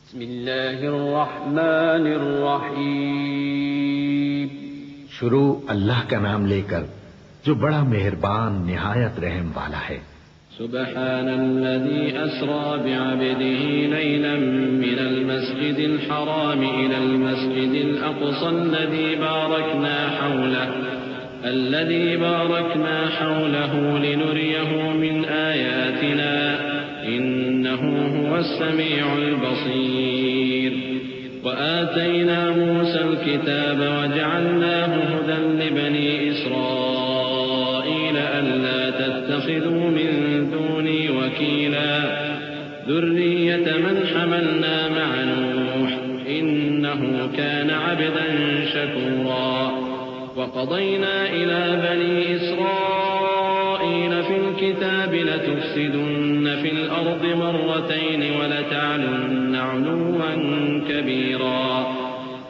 بسم اللہ الرحمن الرحیم۔ شروع اللہ کا نام لے کر جو بڑا مہربان نہایت رحم والا ہے۔ سبحان الذي أسرى بعبده ليلا من المسجد الحرام إلى المسجد الأقصى الذي باركنا حوله لنريه من آياتنا إنه هو السميع البصير۔ وآتينا موسى الكتاب وجعلناه هدى لبني إسرائيل ألا تتخذوا من دوني وكيلا ذرية من حملنا مع نوح إنه كان عبدا شكورا۔ وقضينا إلى بني إسرائيل في الكتاب لتفسدن في الأرض مرتين ولتعلن علوا كبيرا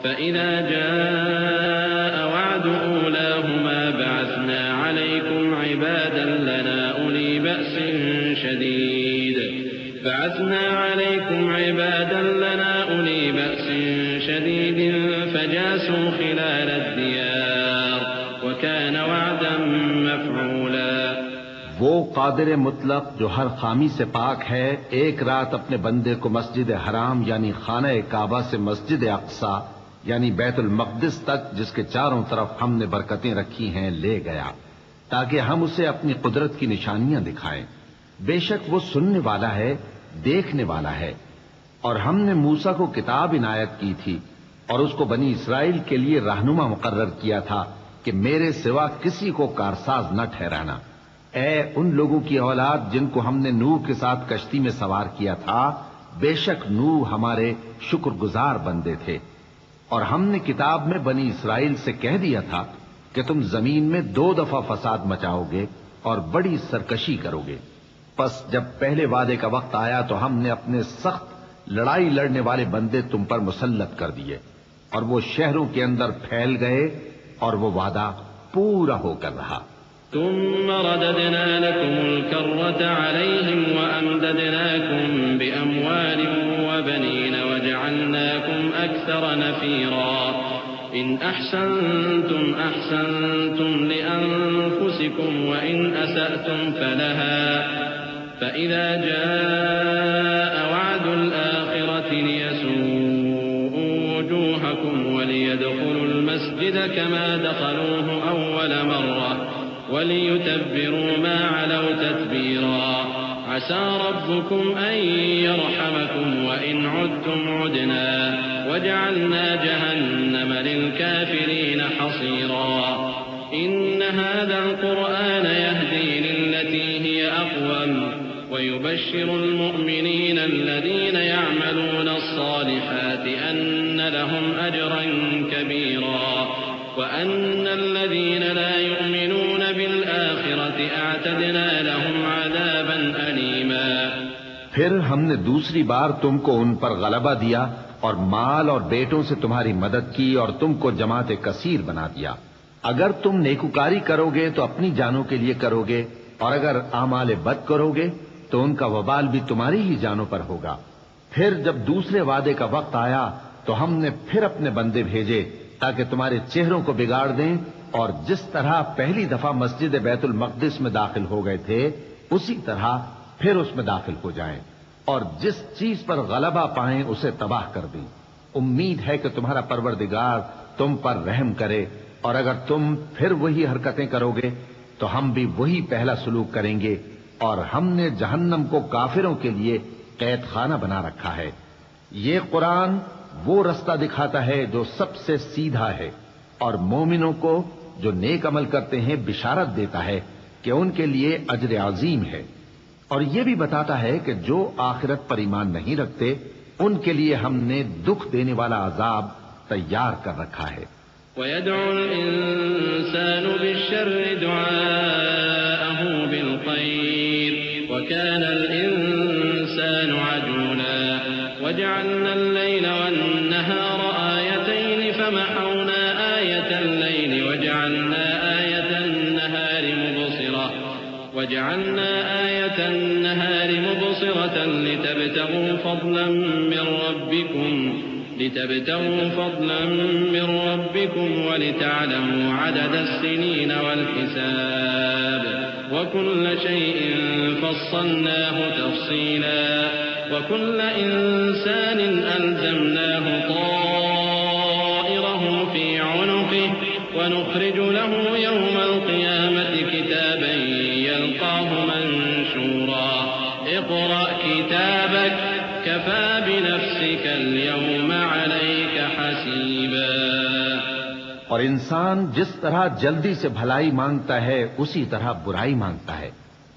فإذا جاء وعد أولاهما بعثنا عليكم عبادا لنا أولي بأس شديد فجاسوا خلال الديار وكان وعدا مفعولا۔ وہ قادر مطلق جو ہر خامی سے پاک ہے، ایک رات اپنے بندے کو مسجد حرام یعنی خانہ کعبہ سے مسجد اقصی یعنی بیت المقدس تک، جس کے چاروں طرف ہم نے برکتیں رکھی ہیں، لے گیا تاکہ ہم اسے اپنی قدرت کی نشانیاں دکھائیں۔ بے شک وہ سننے والا ہے، دیکھنے والا ہے۔ اور ہم نے موسیٰ کو کتاب عنایت کی تھی اور اس کو بنی اسرائیل کے لیے رہنما مقرر کیا تھا کہ میرے سوا کسی کو کارساز نہ ٹھہرانا۔ اے ان لوگوں کی اولاد جن کو ہم نے نوح کے ساتھ کشتی میں سوار کیا تھا، بے شک نوح ہمارے شکر گزار بندے تھے۔ اور ہم نے کتاب میں بنی اسرائیل سے کہہ دیا تھا کہ تم زمین میں 2 دفعہ فساد مچاؤ گے اور بڑی سرکشی کرو گے۔ پس جب پہلے وعدے کا وقت آیا تو ہم نے اپنے سخت لڑائی لڑنے والے بندے تم پر مسلط کر دیے اور وہ شہروں کے اندر پھیل گئے اور وہ وعدہ پورا ہو کر رہا۔ ثم رددنا لكم الكرة عليهم وأمددناكم بأموال وبنين وجعلناكم أكثر نفيرا۔ إن أحسنتم أحسنتم لأنفسكم وإن أسأتم فلها فإذا جاء وعد الآخرة ليسوءوا وجوهكم وليدخلوا المسجد كما دخلوه أول مرة وليتبروا ما علوا تتبيرا۔ عسى ربكم أن يرحمكم وإن عدتم عدنا وجعلنا جهنم للكافرين حصيرا۔ إن هذا القرآن يهدي للتي هي أقوم ويبشر المؤمنين الذين يعملون الصالحات أن لهم أجرا كبيرا وأن الذين لا يؤمنون بالآخرة أعتدنا لهم عذابا أليما۔ پھر ہم نے دوسری بار تم کو ان پر غلبہ دیا اور مال اور بیٹوں سے تمہاری مدد کی اور تم کو جماعت کثیر بنا دیا۔ اگر تم نیکوکاری کرو گے تو اپنی جانوں کے لیے کرو گے، اور اگر اعمال بد کرو گے تو ان کا وبال بھی تمہاری ہی جانوں پر ہوگا۔ پھر جب دوسرے وعدے کا وقت آیا تو ہم نے پھر اپنے بندے بھیجے تاکہ تمہارے چہروں کو بگاڑ دیں، اور جس طرح پہلی دفعہ مسجد بیت المقدس میں داخل ہو گئے تھے اسی طرح پھر اس میں داخل ہو جائیں، اور جس چیز پر غلبہ پائیں اسے تباہ کر دیں۔ امید ہے کہ تمہارا پروردگار تم پر رحم کرے، اور اگر تم پھر وہی حرکتیں کرو گے تو ہم بھی وہی پہلا سلوک کریں گے، اور ہم نے جہنم کو کافروں کے لیے قید خانہ بنا رکھا ہے۔ یہ قرآن وہ رستہ دکھاتا ہے جو سب سے سیدھا ہے، اور مومنوں کو جو نیک عمل کرتے ہیں بشارت دیتا ہے کہ ان کے لیے اجر عظیم ہے، اور یہ بھی بتاتا ہے کہ جو آخرت پر ایمان نہیں رکھتے ان کے لیے ہم نے دکھ دینے والا عذاب تیار کر رکھا ہے۔ وَيَدْعُ الْإِنسَانُ بِالشَّرِّ دُعَاءَهُ بِالْخَيْرِ وَكَانَ الْإِنسَانُ عَجُولًا۔ وَجَعَلْنَا اللَّيْلَ وَالنَّهَارَ آيَتَيْنِ فَمَحَوْنَا آيَةَ اللَّيْلِ وَجَعَلْنَا آيَةَ النَّهَارِ مُبْصِرَةً وجعلنا آية النهار مبصرة لتبتغوا فضلا من ربكم ولتعلموا عدد السنين والحساب وكل شيء فصلناه تفصيلا وكل إنسان ألزمناه طائره في عنقه ونخرج له يوم القيامة كتابا يلقاه منشورا اقرأ كتابك كفى بنفسك اليوم عليك حسيبا. اور انسان جس طرح جلدی سے بھلائی مانگتا ہے اسی طرح برائی مانگتا ہے،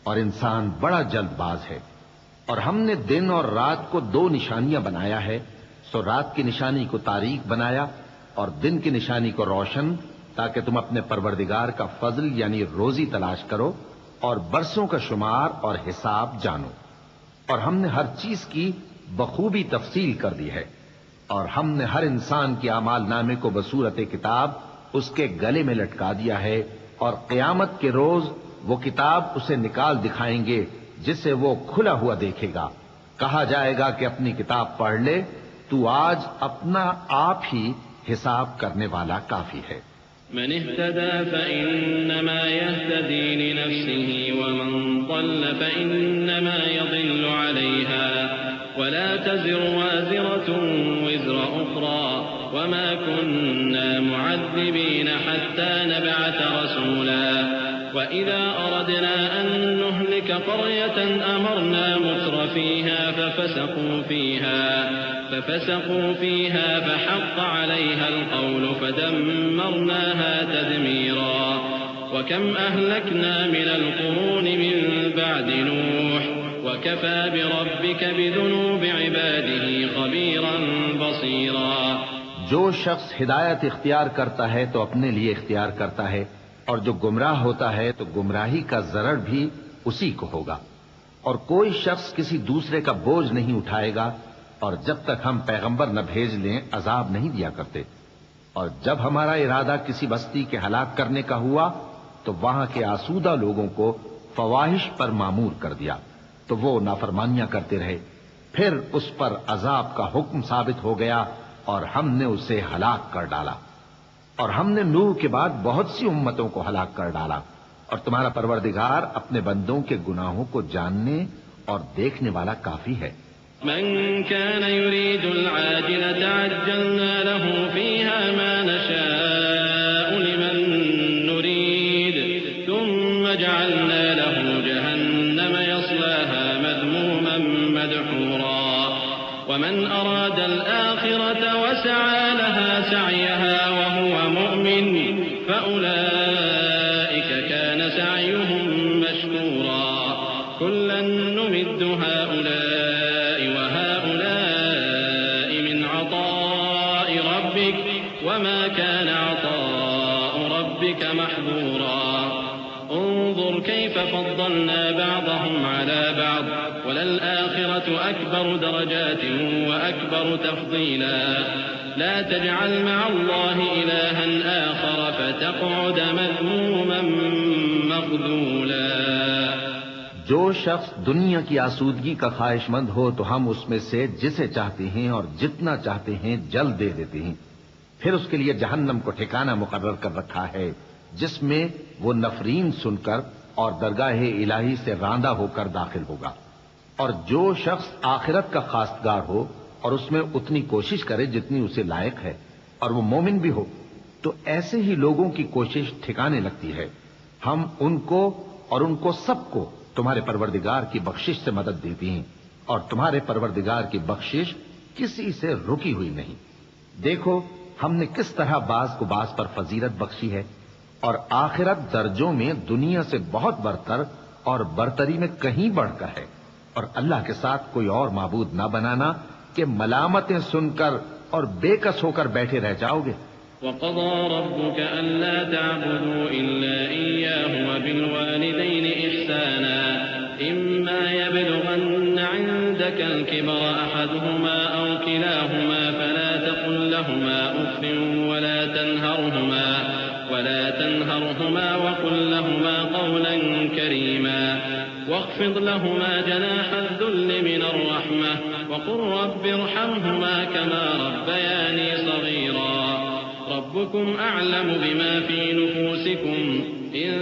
اور انسان بڑا جلد باز ہے. اور ہم نے دن اور رات کو دو نشانیاں بنایا ہے، سو رات کی نشانی کو تاریک بنایا اور دن کی نشانی کو روشن، تاکہ تم اپنے پروردگار کا فضل یعنی روزی تلاش کرو اور برسوں کا شمار اور حساب جانو. اور ہم نے ہر چیز کی بخوبی تفصیل کر دی ہے، اور ہم نے ہر انسان کے اعمال نامے کو بصورت کتاب اس کے گلے میں لٹکا دیا ہے، اور قیامت کے روز وہ کتاب اسے نکال دکھائیں گے جسے وہ کھلا ہوا دیکھے گا. کہا جائے گا کہ اپنی کتاب پڑھ لے، تو آج اپنا آپ ہی حساب کرنے والا کافی ہے. من اهتدى فإنما يهتدي لنفسه ومن ضل فإنما يضل عليها ولا تزر وازرة وزر أخرى وما كنا معذبين حتى نبعث رسولا وإذا أردنا أن نهلك قرية أمرنا متر فيها ففسقوا فيها فحق عليها القول فدمرناها تدميرا. وكم أهلكنا من القرون من بعد نوح وكفى بربك بذنوب عباده خبيرا بصيرا. جو شخص ہدایت اختیار کرتا ہے تو اپنے لیے اختیار کرتا ہے، اور جو گمراہ ہوتا ہے تو گمراہی کا ضرر بھی اسی کو ہوگا. اور کوئی شخص کسی دوسرے کا بوجھ نہیں اٹھائے گا، اور جب تک ہم پیغمبر نہ بھیج لیں عذاب نہیں دیا کرتے. اور جب ہمارا ارادہ کسی بستی کے ہلاک کرنے کا ہوا تو وہاں کے آسودہ لوگوں کو فواحش پر معمور کر دیا، تو وہ نافرمانیاں کرتے رہے. پھر اس پر عذاب کا حکم ثابت ہو گیا اور ہم نے اسے ہلاک کر ڈالا. اور ہم نے نوح کے بعد بہت سی امتوں کو ہلاک کر ڈالا. اور تمہارا پروردگار اپنے بندوں کے گناہوں کو جاننے اور دیکھنے والا کافی ہے. من كان يريد العاجلة عجلنا له فيها ما نشاء لمن نريد ثم جعلنا له جهنم يصلاها مذموما مدحورا ومن أراد الآخرة وسعى لها سعيها وهو مؤمن فأولئك كان سعيهم مشكورا كلا نمد هؤلاء وهؤلاء من عطاء ربك وما كان عطاء ربك محظورا انظر كيف فضلنا بعضهم على بعض وللآخرة أكبر درجات وأكبر تفضيلا لا تجعل مع الله إلها آخر فتقعد مذموما مخذولا. جو شخص دنیا کی آسودگی کا خواہش مند ہو تو ہم اس میں سے جسے چاہتے ہیں اور جتنا چاہتے ہیں جلد دے دیتے ہیں. پھر اس کے لیے جہنم کو ٹھکانہ مقرر کر رکھا ہے جس میں وہ نفرین سن کر اور درگاہ الہی سے راندہ ہو کر داخل ہوگا. اور جو شخص آخرت کا خواستگار ہو اور اس میں اتنی کوشش کرے جتنی اسے لائق ہے اور وہ مومن بھی ہو تو ایسے ہی لوگوں کی کوشش ٹھکانے لگتی ہے. ہم ان کو اور ان کو سب کو تمہارے پروردگار کی بخشش سے مدد دیتی ہیں اور تمہارے پروردگار کی بخشش کسی سے رکی ہوئی نہیں. دیکھو ہم نے کس طرح بعض کو بعض پر فضیلت بخشی ہے اور آخرت درجوں میں دنیا سے بہت برتر اور برتری میں کہیں بڑھ کر ہے. اور اللہ کے ساتھ کوئی اور معبود نہ بنانا کہ ملامتیں سن کر اور بے کس ہو کر بیٹھے رہ جاؤ گے. وَقَضَى رَبُّكَ أَلَّا تَعْبُدُوا إِلَّا إِيَّاهُ وَبِالْوَالِدَيْنِ إِحْسَانًا إِمَّا يَبْلُغَنَّ عِندَكَ الْكِبَرَ أَحَدُهُمَا أَوْ كِلَاهُمَا فَلَا تَقُل لَّهُمَا أُفٍّ وَلَا تَنْهَرْهُمَا وَقُل لَّهُمَا قَوْلًا كَرِيمًا واخفض لهما جناح الذل من الرحمة وقل رب ارحمهما كما ربياني صغيرا ربكم أعلم بما في نفوسكم إن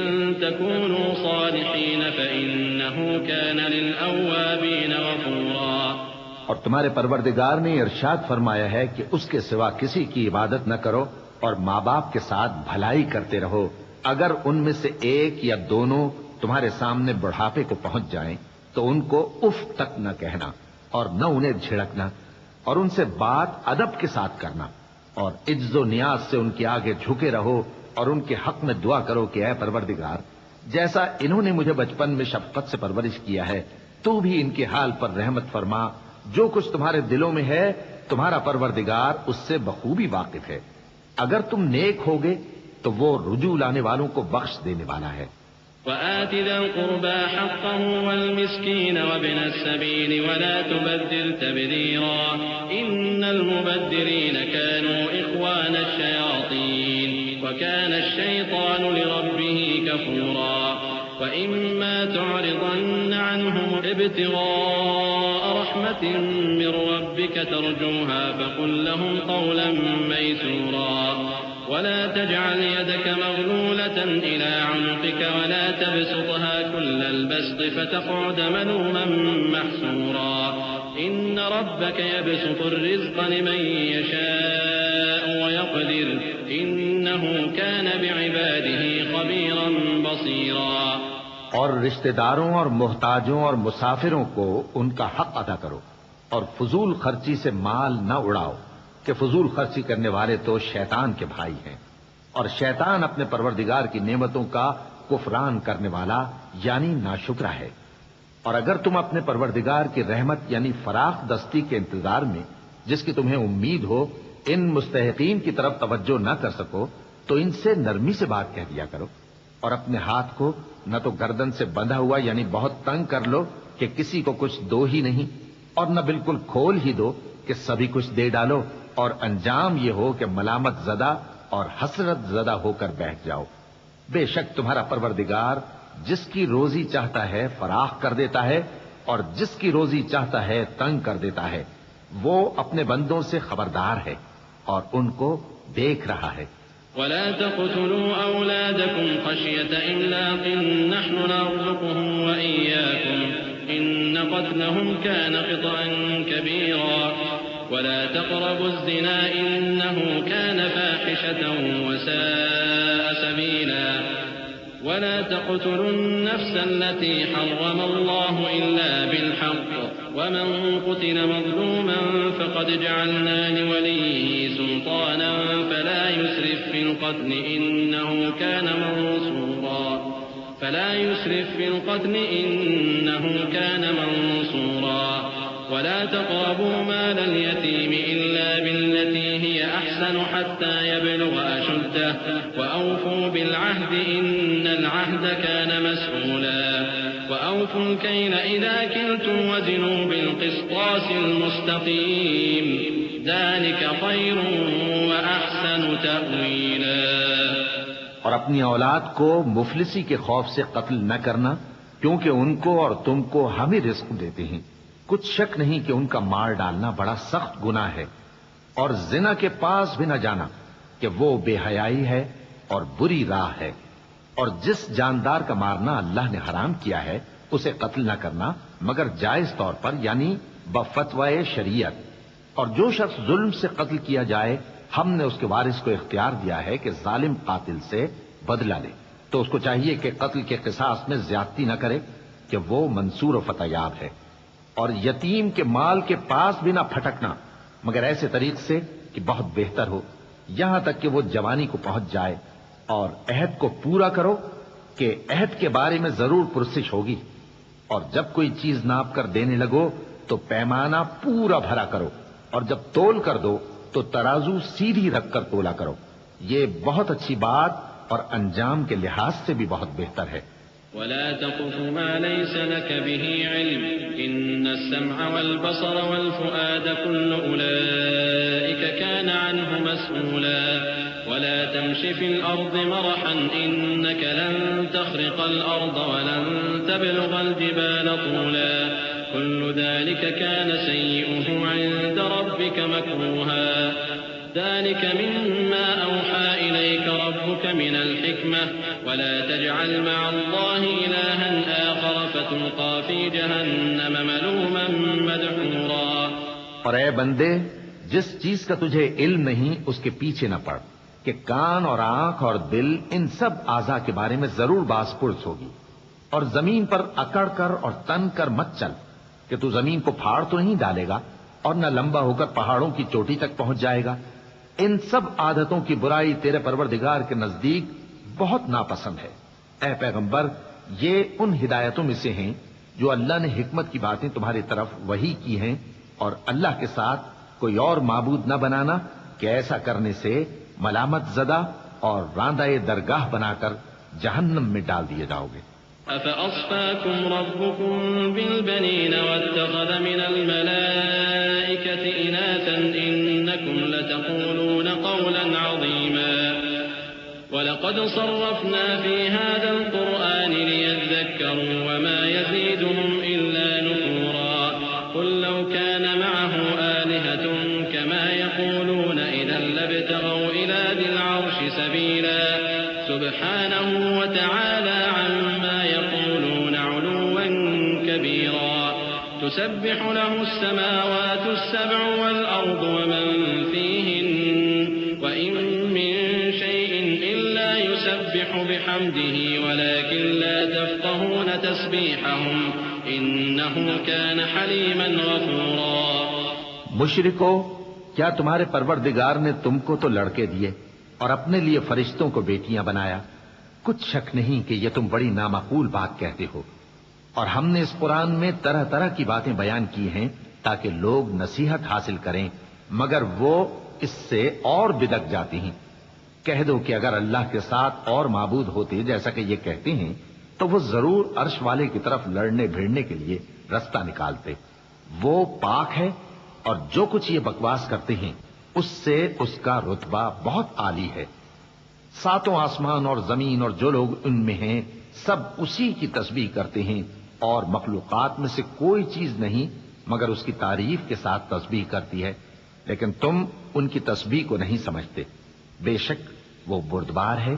تكونوا صالحين فإنه كان للأوابين غفورا. اور تمہارے پروردگار نے ارشاد فرمایا ہے کہ اس کے سوا کسی کی عبادت نہ کرو اور ماں باپ کے ساتھ بھلائی کرتے رہو. اگر ان میں سے ایک یا دونوں تمہارے سامنے بڑھاپے کو پہنچ جائیں تو ان کو اف تک نہ کہنا اور نہ انہیں جھڑکنا اور ان سے بات ادب کے ساتھ کرنا اور عجز و نیاز سے ان کے آگے جھکے رہو اور ان کے حق میں دعا کرو کہ اے پروردگار جیسا انہوں نے مجھے بچپن میں شفقت سے پرورش کیا ہے تو بھی ان کے حال پر رحمت فرما. جو کچھ تمہارے دلوں میں ہے تمہارا پروردگار اس سے بخوبی واقف ہے. اگر تم نیک ہوگے تو وہ رجوع لانے والوں کو بخش دینے والا ہے. وآت ذا القربى حقه والمسكين وابن السبيل ولا تبذر تبذيرا إن المبذرين كانوا إخوان الشياطين وكان الشيطان لربه كفورا. وإما تعرضن عنهم ابتغاء رحمة من ربك ترجوها فقل لهم قولا ميسورا. ولا تجعل يدك مغلولة إلى عنقك ولا تبسطها كل البسط فتقعد ملوما محسورا. إن ربك يبسط الرزق لمن يشاء ويقدر إنه كان بعباده خبيرا بصيرا. اور رشتہ داروں اور محتاجوں اور مسافروں کو ان کا حق ادا کرو اور فضول خرچی سے مال نہ اڑاؤ کہ فضول خرچی کرنے والے تو شیطان کے بھائی ہیں اور شیطان اپنے پروردگار کی نعمتوں کا کفران کرنے والا یعنی ناشکرا ہے. اور اگر تم اپنے پروردگار کی رحمت یعنی فراخ دستی کے انتظار میں جس کی تمہیں امید ہو ان مستحقین کی طرف توجہ نہ کر سکو تو ان سے نرمی سے بات کہہ دیا کرو اور اپنے ہاتھ کو نہ تو گردن سے بندھا ہوا یعنی بہت تنگ کر لو کہ کسی کو کچھ دو ہی نہیں اور نہ بالکل کھول ہی دو کہ سبھی کچھ دے ڈالو اور انجام یہ ہو کہ ملامت زدہ اور حسرت زدہ ہو کر بیٹھ جاؤ. بے شک تمہارا پروردگار جس کی روزی چاہتا ہے فراخ کر دیتا ہے اور جس کی روزی چاہتا ہے تنگ کر دیتا ہے. وہ اپنے بندوں سے خبردار ہے اور ان کو دیکھ رہا ہے. ولا تقتلوا أولادكم خشية إملاق نحن نرزقهم وإياكم إن قتلهم كان خطأ كبيرا. ولا تقربوا الزنا إنه كان فاحشة وساء سبيلا. ولا تقتلوا النفس التي حرم الله إلا بالحق ومن قتل مظلوما فقد جعلنا لوليه سلطانا فلا يسرف في القتل إنه كان منصورا. ولا تقربوا مال اليتيم إلا بالتي هي أحسن حتى يبلغ أشده وأوفوا بالعهد إن العهد كان مسؤولا. وأوفوا الكيل إذا كلتم وزنوا بالقسطاس المستقيم ذلك خير وأحسن تأويلا. اور اپنی اولاد کو مفلسی کے خوف سے قتل نہ کرنا کیونکہ ان کو اور تم کو ہم ہی رزق دیتے ہیں. کچھ شک نہیں کہ ان کا مار ڈالنا بڑا سخت گناہ ہے. اور زنا کے پاس بھی نہ جانا کہ وہ بے حیائی ہے اور بری راہ ہے. اور جس جاندار کا مارنا اللہ نے حرام کیا ہے اسے قتل نہ کرنا مگر جائز طور پر یعنی بفتوائے شریعت. اور جو شخص ظلم سے قتل کیا جائے ہم نے اس کے وارث کو اختیار دیا ہے کہ ظالم قاتل سے بدلہ لے تو اس کو چاہیے کہ قتل کے قصاص میں زیادتی نہ کرے کہ وہ منصور و فتح یاب ہے. اور یتیم کے مال کے پاس بھی نہ پھٹکنا مگر ایسے طریق سے کہ بہت بہتر ہو یہاں تک کہ وہ جوانی کو پہنچ جائے. اور عہد کو پورا کرو کہ عہد کے بارے میں ضرور پرسش ہوگی. اور جب کوئی چیز ناپ کر دینے لگو تو پیمانہ پورا بھرا کرو اور جب تول کر دو تو ترازو سیدھی رکھ کر تولا کرو. یہ بہت اچھی بات اور انجام کے لحاظ سے بھی بہت بہتر ہے. ولا تقف ما ليس لك به علم إن السمع والبصر والفؤاد كل أولئك كان عنه مسؤولا ولا تمش في الأرض مرحا إنك لن تخرق الأرض ولن تبلغ الجبال طولا كل ذلك كان سيئه عند ربك مكروها ذلك مما أوحى إليك ربك من الحكمة ولا تجعل مع الله إلها آخر فتلقى في جهنم ملوما مدحورا۔ اور اے بندے، جس چیز کا تجھے علم نہیں اس کے پیچھے نہ پڑ کہ کان اور آنکھ اور دل ان سب اعضاء کے بارے میں ضرور باز پرس ہوگی، اور زمین پر اکڑ کر اور تن کر مت چل کہ تو زمین کو پھاڑ تو نہیں ڈالے گا اور نہ لمبا ہو کر پہاڑوں کی چوٹی تک پہنچ جائے گا۔ ان سب عادتوں کی برائی تیرے پروردگار کے نزدیک بہت ناپسند ہے۔ اے پیغمبر، یہ ان ہدایتوں میں سے ہیں جو اللہ نے حکمت کی باتیں تمہاری طرف وحی کی ہیں، اور اللہ کے ساتھ کوئی اور معبود نہ بنانا کہ ایسا کرنے سے ملامت زدہ اور راندہ درگاہ بنا کر جہنم میں ڈال دیے جاؤ گے۔ أفأصفاكم ربكم بالبنين واتخذ من الملائكة إناثا إنكم لتقولون قولا عظيما ولقد صرفنا في هذا القرآن ليذكروا وما يزيدهم إلا نفورا قل لو كان معه آلهة كما يقولون إذا لابتغوا إلى ذي العرش سبيلا سبحانه وتعالى عما يقولون علوا كبيرا تسبح له السماوات السبع والأرض ومن فيهن وإن من شيء إلا يسبح بحمده ولكن لا تفقهون تسبيحهم إنه كان حليما غفورا۔ مشرکو، کیا تمہارے پروردگار نے تم کو تو لڑکے دیے اور اپنے لیے فرشتوں کو بیٹیاں بنایا؟ کچھ شک نہیں کہ یہ تم بڑی نامعقول بات کہتے ہو، اور ہم نے اس قرآن میں طرح طرح کی باتیں بیان کی ہیں تاکہ لوگ نصیحت حاصل کریں، مگر وہ اس سے اور بدک جاتے ہیں۔ کہہ دو کہ اگر اللہ کے ساتھ اور معبود ہوتے جیسا کہ یہ کہتے ہیں تو وہ ضرور عرش والے کی طرف لڑنے بھیڑنے کے لیے رستہ نکالتے۔ وہ پاک ہے، اور جو کچھ یہ بکواس کرتے ہیں اس سے اس کا رتبہ بہت عالی ہے۔ ساتوں آسمان اور زمین اور جو لوگ ان میں ہیں سب اسی کی تسبیح کرتے ہیں، اور مخلوقات میں سے کوئی چیز نہیں مگر اس کی تعریف کے ساتھ تسبیح کرتی ہے، لیکن تم ان کی تسبیح کو نہیں سمجھتے۔ بے شک وہ بردبار ہے،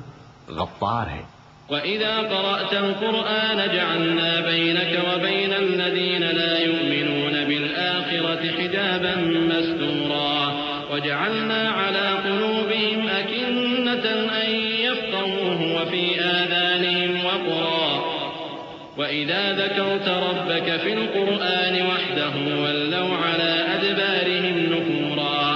غفار ہے۔ وَإِذَا قَرَأْتَ الْقُرْآنَ جَعَلْنَا بَيْنَكَ وَبَيْنَ الَّذِينَ لَا يُؤْمِنُونَ بِالْآخِرَةِ حِجَابًا مَسْتُورًا وَجَعَلْنَا عَلَى قُلُوبِهِمْ أَكِنَّةً أَن يَفْقَهُوهُ وَفِي آذَانِهِمْ وَقْرًا وَإِذَا ذَكَرْتَ رَبَّكَ فِي الْقُرْآنِ وَحْدَهُ وَلَّوْا عَلَى أَدْبَارِهِمْ نُفُورًا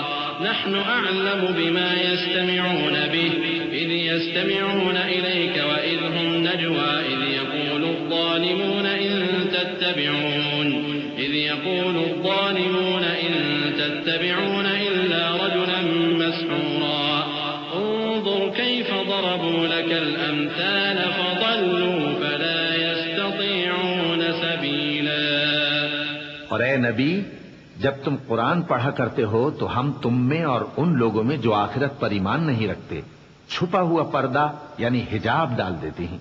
نَحْنُ أَعْلَمُ بِمَا يَسْتَمِعُونَ بِهِ إذ يستمعون إليك وإذ هم نجوى إذ يقول الظالمون إن تتبعون إلا رجلا مسحورا انظر كيف ضربوا لك الأمثال فضلوا فلا يستطيعون سبيلا۔ اور اے نبی، جب تم قرآن پڑھا کرتے ہو تو ہم تم میں اور ان لوگوں میں جو آخرت پر ایمان نہیں رکھتے چھپا ہوا پردہ یعنی حجاب ڈال دیتے ہیں،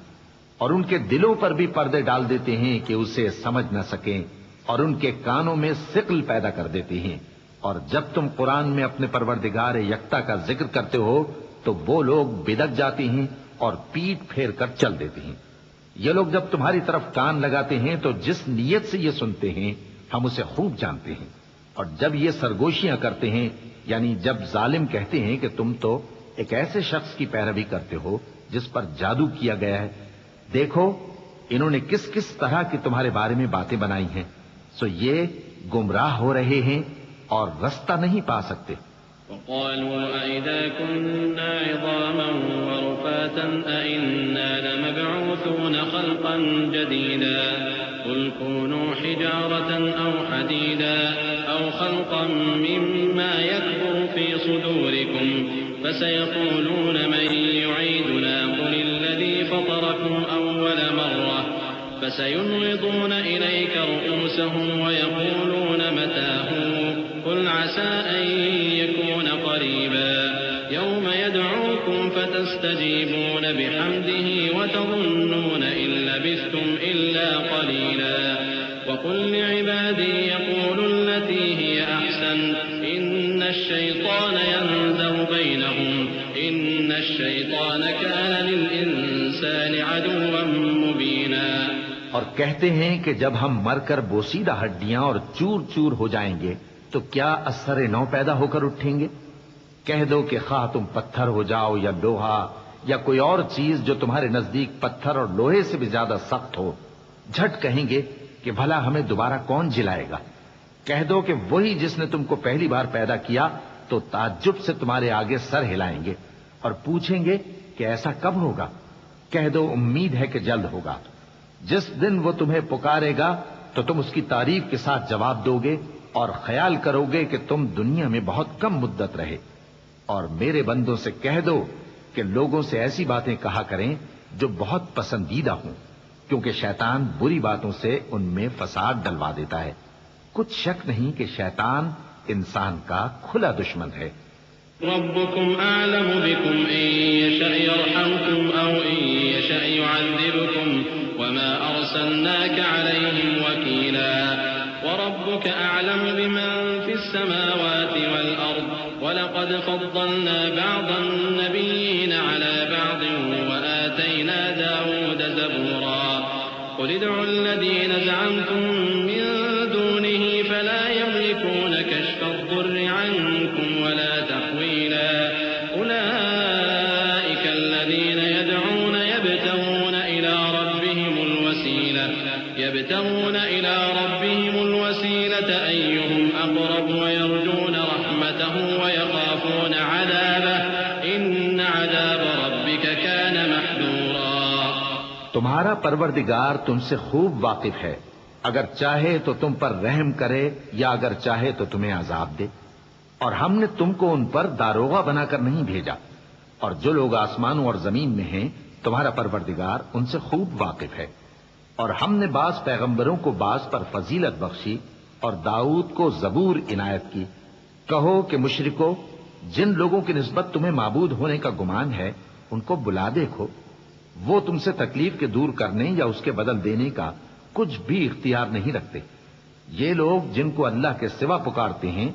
اور ان کے دلوں پر بھی پردے ڈال دیتے ہیں کہ اسے سمجھ نہ سکیں، اور ان کے کانوں میں ثقل پیدا کر دیتے ہیں۔ اور جب تم قرآن میں اپنے پروردگار یکتا کا ذکر کرتے ہو تو وہ لوگ بدک جاتے ہیں اور پیٹ پھیر کر چل دیتے ہیں۔ یہ لوگ جب تمہاری طرف کان لگاتے ہیں تو جس نیت سے یہ سنتے ہیں ہم اسے خوب جانتے ہیں، اور جب یہ سرگوشیاں کرتے ہیں یعنی جب ظالم کہتے ہیں کہ تم تو ایک ایسے شخص کی پیروی کرتے ہو جس پر جادو کیا گیا ہے، دیکھو انہوں نے کس کس طرح کی تمہارے بارے میں باتیں بنائی ہیں، سو یہ گمراہ ہو رہے ہیں اور رستہ نہیں پا سکتے۔ وقالوا أئذا كنا عظاما ورفاتا أئنا لمبعوثون خلقا جديدا قل كونوا حجارة أو حديدا أو خلقا مما يكبر في صدوركم فسيقولون من يعيدنا قل الذي فطركم أول مرة فسينغضون إليك رؤوسهم ويقولون متى هو قل عسى أن يكون قريبا فتستجيبون بحمده وتظنون إن لبثتم إلا قليلا وقل لعبادي يقولوا التي هي أحسن إن الشيطان ينزغ بينهم إن الشيطان كان للإنسان عدوا مبينا۔ اور کہتے ہیں کہ جب ہم مر کر بوسیدہ ہڈیاں اور چور چور ہو جائیں گے تو کیا اثر نو پیدا ہو کر اٹھیں گے؟ کہہ دو کہ خواہ تم پتھر ہو جاؤ یا لوہا یا کوئی اور چیز جو تمہارے نزدیک پتھر اور لوہے سے بھی زیادہ سخت ہو، جھٹ کہیں گے کہ بھلا ہمیں دوبارہ کون جلائے گا؟ کہہ دو کہ وہی جس نے تم کو پہلی بار پیدا کیا تو تعجب سے تمہارے آگے سر ہلائیں گے اور پوچھیں گے کہ ایسا کب ہوگا؟ کہہ دو امید ہے کہ جلد ہوگا۔ جس دن وہ تمہیں پکارے گا تو تم اس کی تعریف کے ساتھ جواب دو گے اور خیال کرو گے کہ تم دنیا میں بہت کم مدت رہے۔ اور میرے بندوں سے کہہ دو کہ لوگوں سے ایسی باتیں کہا کریں جو بہت پسندیدہ ہوں، کیونکہ شیطان بری باتوں سے ان میں فساد ڈلوا دیتا ہے۔ کچھ شک نہیں کہ شیطان انسان کا کھلا دشمن ہے۔ ربكم أعلم بكم إن يشأ يرحمكم أو إن يشأ يعذبكم وما أرسلناك عليهم وكيلا وربك أعلم بمن في السماوات والأرض ولقد فضلنا بعض النبيين على بعض وآتينا داود زبورا قل ادعوا الذين زعمتم من دونه فلا يملكون كشف الضر عنكم ولا تحويلا أولئك الذين يدعون يبتغون إلى ربهم الوسيلة أيهم أقرب ويرجون رحمته ويخافون عذابه إن عذاب ربك كان محذورا۔ تمہارا پروردگار تم سے خوب واقف ہے، اگر چاہے تو تم پر رحم کرے یا اگر چاہے تو تمہیں عذاب دے، اور ہم نے تم کو ان پر داروغہ بنا کر نہیں بھیجا، اور جو لوگ آسمانوں اور زمین میں ہیں تمہارا پروردگار ان سے خوب واقف ہے۔ اور ہم نے بعض پیغمبروں کو بعض پر فضیلت بخشی اور داؤد کو زبور عنایت کی۔ کہو کہ مشرکو، جن لوگوں کی نسبت تمہیں معبود ہونے کا گمان ہے ان کو بلا دیکھو، وہ تم سے تکلیف کے دور کرنے یا اس کے بدل دینے کا کچھ بھی اختیار نہیں رکھتے۔ یہ لوگ جن کو اللہ کے سوا پکارتے ہیں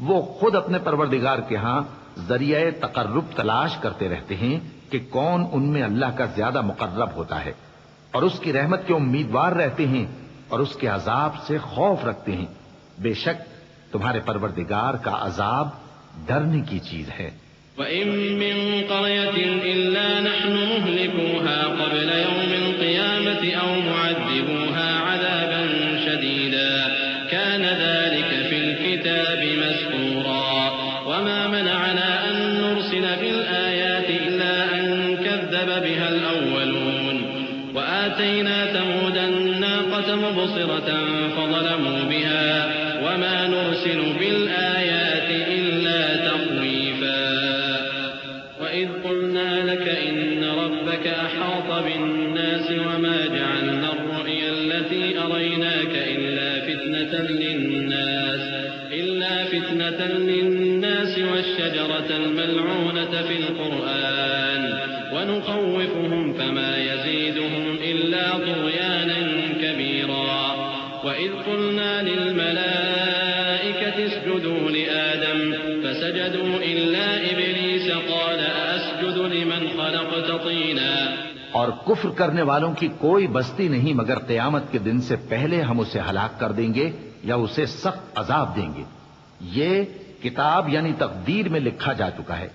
وہ خود اپنے پروردگار کے ہاں ذریعہ تقرب تلاش کرتے رہتے ہیں کہ کون ان میں اللہ کا زیادہ مقرب ہوتا ہے، اور اس کی رحمت کے امیدوار رہتے ہیں اور اس کے عذاب سے خوف رکھتے ہیں۔ بے شک تمہارے پروردگار کا عذاب ڈرنے کی چیز ہے۔ وَإِن مِّن قَرْيَةٍ إِلَّا نَحْنُ مُهْلِكُوهَا قَبْلَ يَوْمِ الْقِيَامَةِ أَوْ مُعَذِّبُوهَا عَذَابًا شَدِيدًا كَانَ ذَلِكَ فِي الْكِتَابِ مَسْطُورًا وَمَا مَنَعَنَا أَن نُّرْسِلَ بِالْآيَاتِ إِلَّا أَن كَذَّبَ بِهَا الْأَوَّلُونَ وآتينا ثمود الناقة مبصرة فظلموا بها وما نرسل بالآيات إلا تخويفا وإذ قلنا لك إن ربك أحاط بالناس وما جعلنا الرؤيا التي أريناك إلا فتنة للناس والشجرة الملعونة في القرآن ونخوفهم فما يزيدهم إلا طغيانا كبيرا وإذ قلنا للملائكة اسجدوا لآدم فسجدوا إلا إبليس قال أسجد لمن خلقت طينا۔ اور کفر کرنے والوں کی کوئی بستی نہیں مگر قیامت کے دن سے پہلے ہم اسے ہلاک کر دیں گے یا اسے سخت عذاب دیں گے۔ یہ کتاب یعنی تقدیر میں لکھا جا چکا ہے،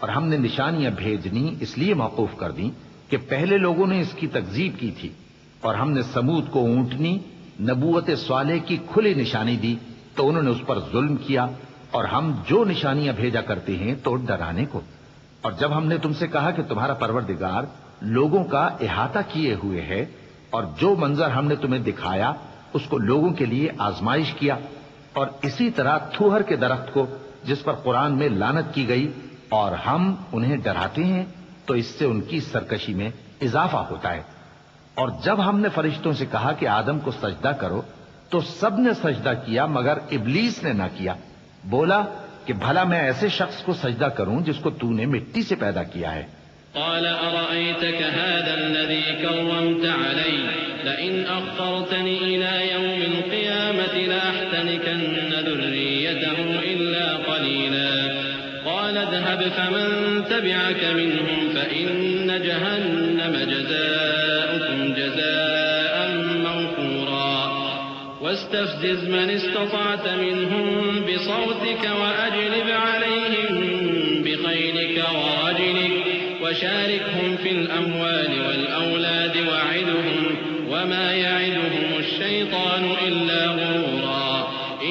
اور ہم نے نشانیاں بھیجنی اس لیے موقوف کر دیں کہ پہلے لوگوں نے اس کی تکذیب کی تھی، اور ہم نے سمود کو اونٹنی نبوت صالح کی کھلی نشانی دی تو انہوں نے اس پر ظلم کیا، اور ہم جو نشانیاں بھیجا کرتے ہیں تو ڈرانے کو۔ اور جب ہم نے تم سے کہا کہ تمہارا پروردگار لوگوں کا احاطہ کیے ہوئے ہے اور جو منظر ہم نے تمہیں دکھایا اس کو لوگوں کے لیے آزمائش کیا، اور اسی طرح تھوہر کے درخت کو جس پر قرآن میں لعنت کی گئی، اور ہم انہیں ڈراتے ہیں تو اس سے ان کی سرکشی میں اضافہ ہوتا ہے۔ اور جب ہم نے فرشتوں سے کہا کہ آدم کو سجدہ کرو تو سب نے سجدہ کیا مگر ابلیس نے نہ کیا، بولا کہ بھلا میں ایسے شخص کو سجدہ کروں جس کو تو نے مٹی سے پیدا کیا ہے۔ قال أرأيتك هذا الذي كرمت علي لئن أخرتني إلى يوم القيامة لأحتنكن ذريته إلا قليلا قال اذهب فمن تبعك منهم فإن جهنم جزاؤكم جزاء موفورا واستفزز من استطعت منهم بصوتك وأجلب عليهم بخيلك ورجلك وشاركهم في الأموال والأولاد وعدهم وما يعدهم الشيطان إلا غرورا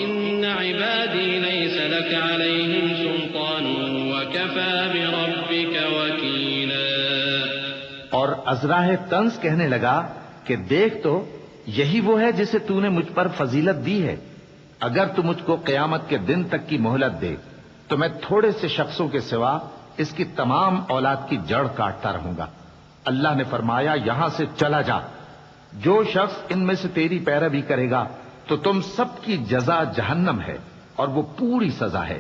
إن عبادي ليس لك عليهم سلطان وكفى بربك وكيلا. اور ازراہ طنز کہنے لگا کہ دیکھ تو یہی وہ ہے جسے تو نے مجھ پر فضیلت دی ہے. اگر تو مجھ کو قیامت کے دن تک کی مہلت دے تو میں تھوڑے سے شخصوں کے سوا اس کی تمام اولاد کی جڑ کاٹتا رہوں گا. اللہ نے فرمایا یہاں سے چلا جا. جو شخص ان میں سے تیری پیروی کرے گا تو تم سب کی جزا جہنم ہے اور وہ پوری سزا ہے.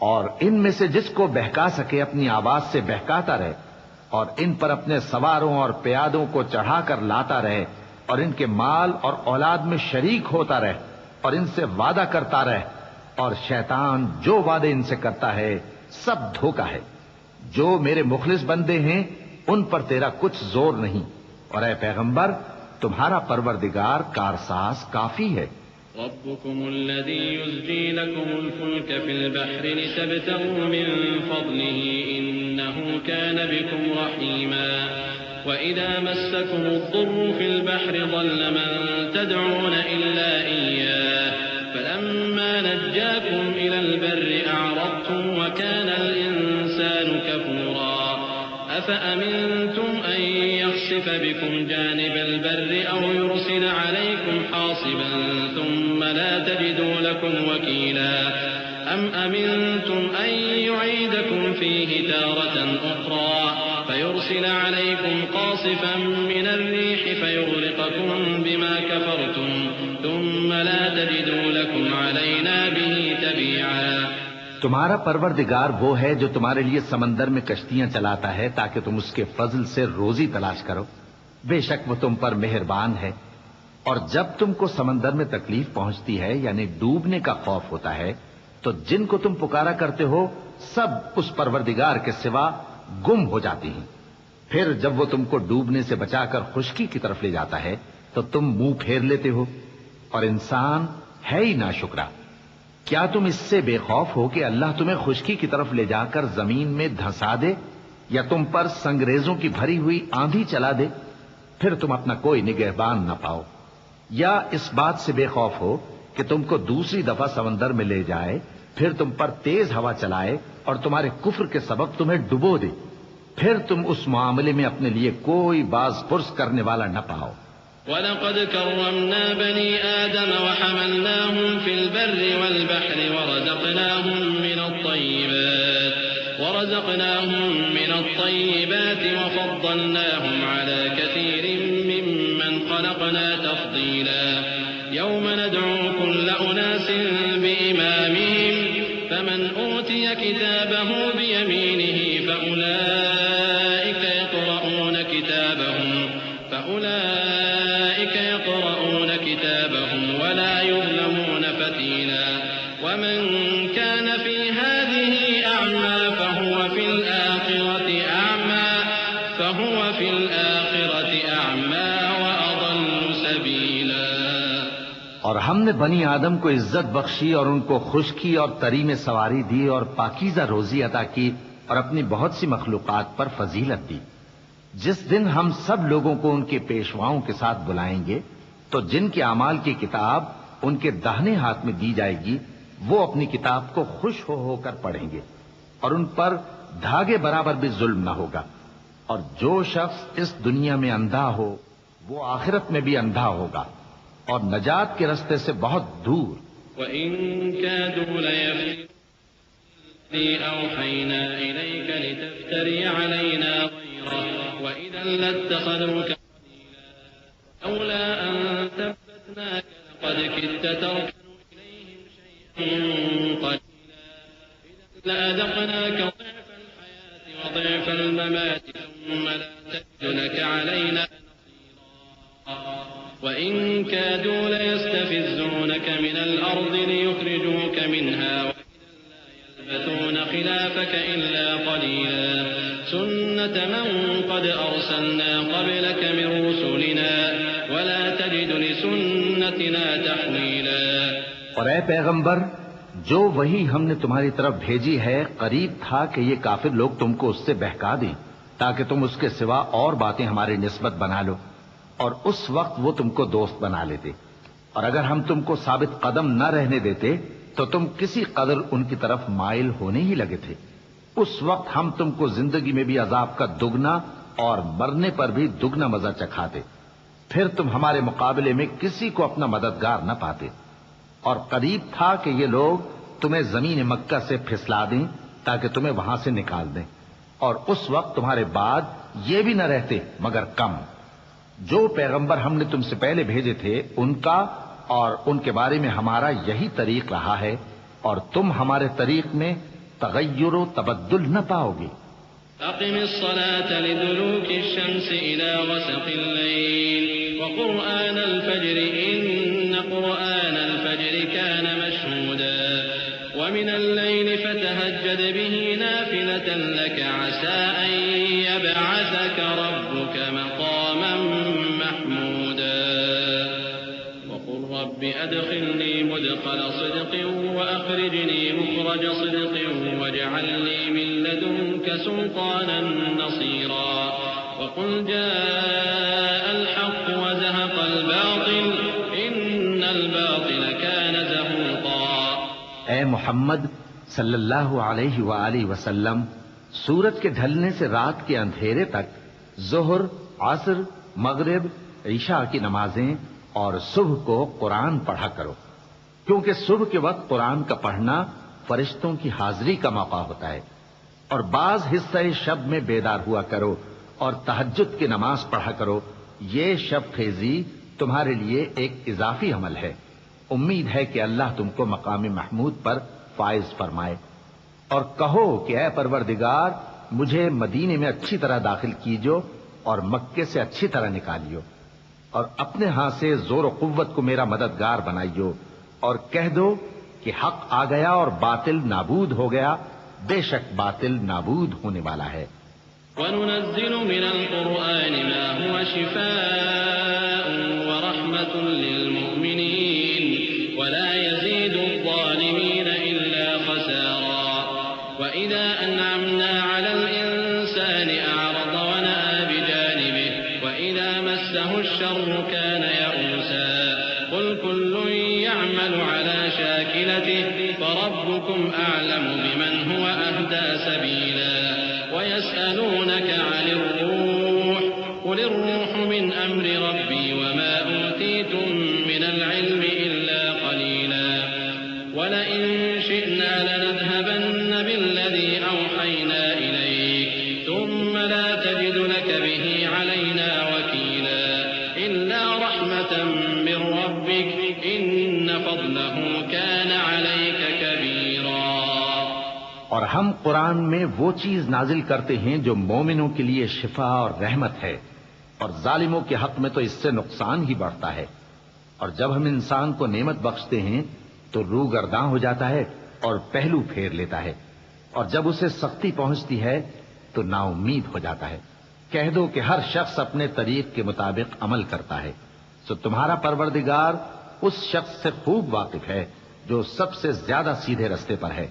اور ان میں سے جس کو بہکا سکے اپنی آواز سے بہکاتا رہے اور ان پر اپنے سواروں اور پیادوں کو چڑھا کر لاتا رہے اور ان کے مال اور اولاد میں شریک ہوتا رہے اور ان سے وعدہ کرتا رہے. اور شیطان جو وعدے ان سے کرتا ہے سب دھوکہ ہے. جو میرے مخلص بندے ہیں ان پر تیرا کچھ زور نہیں. اور اے پیغمبر تمہارا پروردگار کارساز کافی ہے. ربكم الذي يزجي لكم الفلك في البحر لتبتغوا من فضله إنه كان بكم رحيما وإذا مسكم الضر في البحر ضل من تدعون إلا إياه فلما نجاكم إلى البر أعرضتم وكان الإنسان كفورا أفأمنتم أن يخسف بكم جانب البر أو يرسل عليكم حاصبا ثم لا تجدوا لكم وكيلا أم أمنتم أن يعيدكم فيه تارة أخرى فيرسل عليكم قاصفا من الريح فيغرقكم بما كفرتم ثم لا تجدوا لكم علينا به تبيعا. تمہارا پروردگار وہ ہے جو تمہارے لیے سمندر میں کشتیاں چلاتا ہے تاکہ تم اس کے فضل سے روزی تلاش کرو. بے شک وہ تم پر مہربان ہے. اور جب تم کو سمندر میں تکلیف پہنچتی ہے یعنی ڈوبنے کا خوف ہوتا ہے تو جن کو تم پکارا کرتے ہو سب اس پروردگار کے سوا گم ہو جاتی ہیں. پھر جب وہ تم کو ڈوبنے سے بچا کر خشکی کی طرف لے جاتا ہے تو تم منہ پھیر لیتے ہو. اور انسان ہے ہی ناشکرا. کیا تم اس سے بے خوف ہو کہ اللہ تمہیں خشکی کی طرف لے جا کر زمین میں دھنسا دے یا تم پر سنگریزوں کی بھری ہوئی آندھی چلا دے پھر تم اپنا کوئی نگہبان نہ پاؤ؟ یا اس بات سے بے خوف ہو کہ تم کو دوسری دفعہ سمندر میں لے جائے پھر تم پر تیز ہوا چلائے اور تمہارے کفر کے سبب تمہیں ڈبو دے پھر تم اس معاملے میں اپنے لیے کوئی باز پرس کرنے والا نہ پاؤ. وَلَقَدْ كَرَّمْنَا بَنِي آدَمَ وَحَمَلْنَاهُمْ فِي الْبَرِّ وَالْبَحْرِ ورزقناهم من الطيبات وفضلناهم على كثير ممن خلقنا تفضيلا. يوم ندعو كل أناس بإمامهم فمن أوتي كتابه بيمينه فأولئك يقرؤون كتابهم ولا يظلمون فتيلا. ومن كان في هذه أعمى فهو في الآخرة أعمى وأضل سبيلا. اور ہم نے بنی آدم کو عزت بخشی اور ان کو خشکی اور تری میں سواری دی اور پاکیزہ روزی عطا کی اور اپنی بہت سی مخلوقات پر فضیلت دی. جس دن ہم سب لوگوں کو ان کے پیشواؤں کے ساتھ بلائیں گے تو جن کے اعمال کی کتاب ان کے داہنے ہاتھ میں دی جائے گی وہ اپنی کتاب کو خوش ہو کر پڑھیں گے اور ان پر دھاگے برابر بھی ظلم نہ ہوگا. اور جو شخص اس دنیا میں اندھا ہو وہ آخرت میں بھی اندھا ہوگا اور نجات کے رستے سے بہت دور. وَإِن كَادُوا لَيَفْتِنُونَكَ الَّذِي أَوْحَيْنَا إِلَيْكَ لِتَفْتَرِيَ عَلَيْنَا غَيْرَهُ وَإِذًا لَّاتَّخَذُوكَ خَلِيلًا لَّوْلَا أَن ثَبَّتْنَاكَ لَقَدْ كِدتَّ تَرْكَنُ إِلَيْهِمْ شَيْئًا قَلِيلًا إِذًا لَّأَذَقْنَاكَ ضِعْفَ الْحَيَاةِ وَضِعْفَ الْمَمَاتِ ثُمَّ ثم لا تجد لك علينا وإن كادوا ليستفزونك من الأرض ليخرجوك منها وإذا لا يلبثون خلافك إلا قليلا سنة من قد أرسلنا قبلك من رسلنا ولا تجد لسنتنا تحويلا. اور اے پیغمبر، جو وہی ہم نے تمہاری طرف بھیجی ہے قریب تھا کہ یہ کافر لوگ تم کو اس سے بہکا دیں تاکہ تم اس کے سوا اور باتیں ہماری نسبت بنا لو، اور اس وقت وہ تم کو دوست بنا لیتے. اور اگر ہم تم کو ثابت قدم نہ رہنے دیتے تو تم کسی قدر ان کی طرف مائل ہونے ہی لگے تھے. اس وقت ہم تم کو زندگی میں بھی عذاب کا دگنا اور مرنے پر بھی دگنا مزہ چکھاتے، پھر تم ہمارے مقابلے میں کسی کو اپنا مددگار نہ پاتے. اور قریب تھا کہ یہ لوگ تمہیں زمین مکہ سے پھسلا دیں تاکہ تمہیں وہاں سے نکال دیں، اور اس وقت تمہارے بعد یہ بھی نہ رہتے مگر کم. جو پیغمبر ہم نے تم سے پہلے بھیجے تھے ان کا اور ان کے بارے میں ہمارا یہی طریق رہا ہے، اور تم ہمارے طریق میں تغیر و تبدل نہ پاؤ گے. أقم الصلاة لدلوك الشمس إلى غسق الليل وقرآن الفجر إن قرآن الفجر كان مشهودا ومن الليل فتهجد به نافلة لك عسى أن يبعثك ربك مقاما محمودا وقل رب أدخلني مدخل صدق وأخرجني مخرج صدق واجعل لي من لدنك سلطانا نصيرا وقل جاء الحق وزهق الباطل إن الباطل كان زهوقا. اے محمد صلی اللہ علیہ وآلہ وسلم، سورج کے ڈھلنے سے رات کے اندھیرے تک ظہر، عصر، مغرب، عشاء کی نمازیں اور صبح کو قرآن پڑھا کرو، کیونکہ صبح کے وقت قرآن کا پڑھنا فرشتوں کی حاضری کا موقع ہوتا ہے. اور بعض حصہ شب میں بیدار ہوا کرو اور تہجد کی نماز پڑھا کرو. یہ شب خیزی تمہارے لیے ایک اضافی عمل ہے. امید ہے کہ اللہ تم کو مقام محمود پر فائز فرمائے. اور کہو کہ اے پروردگار، مجھے مدینے میں اچھی طرح داخل کیجو اور مکے سے اچھی طرح نکالیو، اور اپنے ہاں سے زور و قوت کو میرا مددگار بنائیو، اور کہہ دو کہ حق آ گیا اور باطل نابود ہو گیا، بے شک باطل نابود ہونے والا ہے. وَنُنَزِّلُ مِنَ الْقُرْآنِ مَا هُوَ شِفَاءٌ وَرَحْمَةٌ لِّلْمُؤْمِنِينَ وَلَا يَزِيدُ الظَّالِمِينَ إِلَّا خَسَارًا. وَإِذَا أَنْعَمْنَا عَلَى الْإِنسَانِ أَعْرَضَ وَنَأَىٰ بِجَانِبِهِ وَإِذَا مَسَّهُ الشَّرُّ كَانَ يَئُوسًا. قُلْ كُلٌّ يَعْمَلُ عَلَى شَاكِلَتِهِ فَرَبُّكُمْ أَعْلَمُ بِمَنْ هُوَ أَهْدَىٰ سَبِيلًا. وَيَسْأَلُونَكَ عَنِ الرُّوحِ قُلِ الرُّوحُ مِنْ أَمْرِ رَبِّي وَمَا أُوتِيتُم مِّنَ الْعِلْمِ إِلَّا قَلِيلًا. وَلَئِن شِئْنَا لَنَذْهَبَنَّ بِالَّذِي أَوْحَيْنَا إِلَيْكَ ثُمَّ لَا تَجِدُ لَكَ بِهِ عَلَيْنَا وَكِيلًا إِلَّا رَحْمَةً مِّن رَّبِّكَ إِنَّ فَضْلَهُ كَانَ عَلَيْكَ كَبِيرًا. اور ہم قرآن میں وہ چیز نازل کرتے ہیں جو مومنوں کے لیے شفا اور رحمت ہے، اور ظالموں کے حق میں تو اس سے نقصان ہی بڑھتا ہے. اور جب ہم انسان کو نعمت بخشتے ہیں تو روح گرداں ہو جاتا ہے اور پہلو پھیر لیتا ہے، اور جب اسے سختی پہنچتی ہے تو نا امید ہو جاتا ہے. کہہ دو کہ ہر شخص اپنے طریق کے مطابق عمل کرتا ہے، سو تمہارا پروردگار اس شخص سے خوب واقف ہے جو سب سے زیادہ سیدھے رستے پر ہے.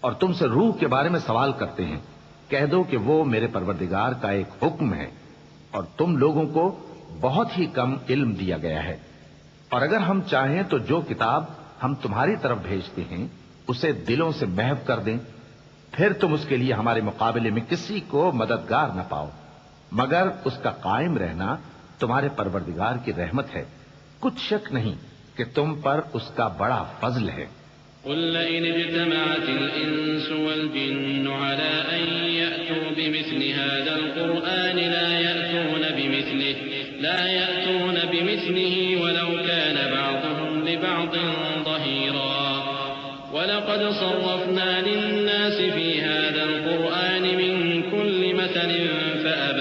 اور تم سے روح کے بارے میں سوال کرتے ہیں، کہہ دو کہ وہ میرے پروردگار کا ایک حکم ہے، اور تم لوگوں کو بہت ہی کم علم دیا گیا ہے. اور اگر ہم چاہیں تو جو کتاب ہم تمہاری طرف بھیجتے ہیں اسے دلوں سے محو کر دیں، پھر تم اس کے لیے ہمارے مقابلے میں کسی کو مددگار نہ پاؤ، مگر اس کا قائم رہنا تمہارے پروردگار کی رحمت ہے. کچھ شک نہیں کہ تم پر اس کا بڑا فضل ہے. قل لئن اجتمعت الإنس والجن على أن يأتوا بمثل هذا القرآن لا يأتون بمثله ولو كان بعضهم لبعض ظهيرا. ولقد صرفنا للناس في هذا القرآن من كل مثل فأبى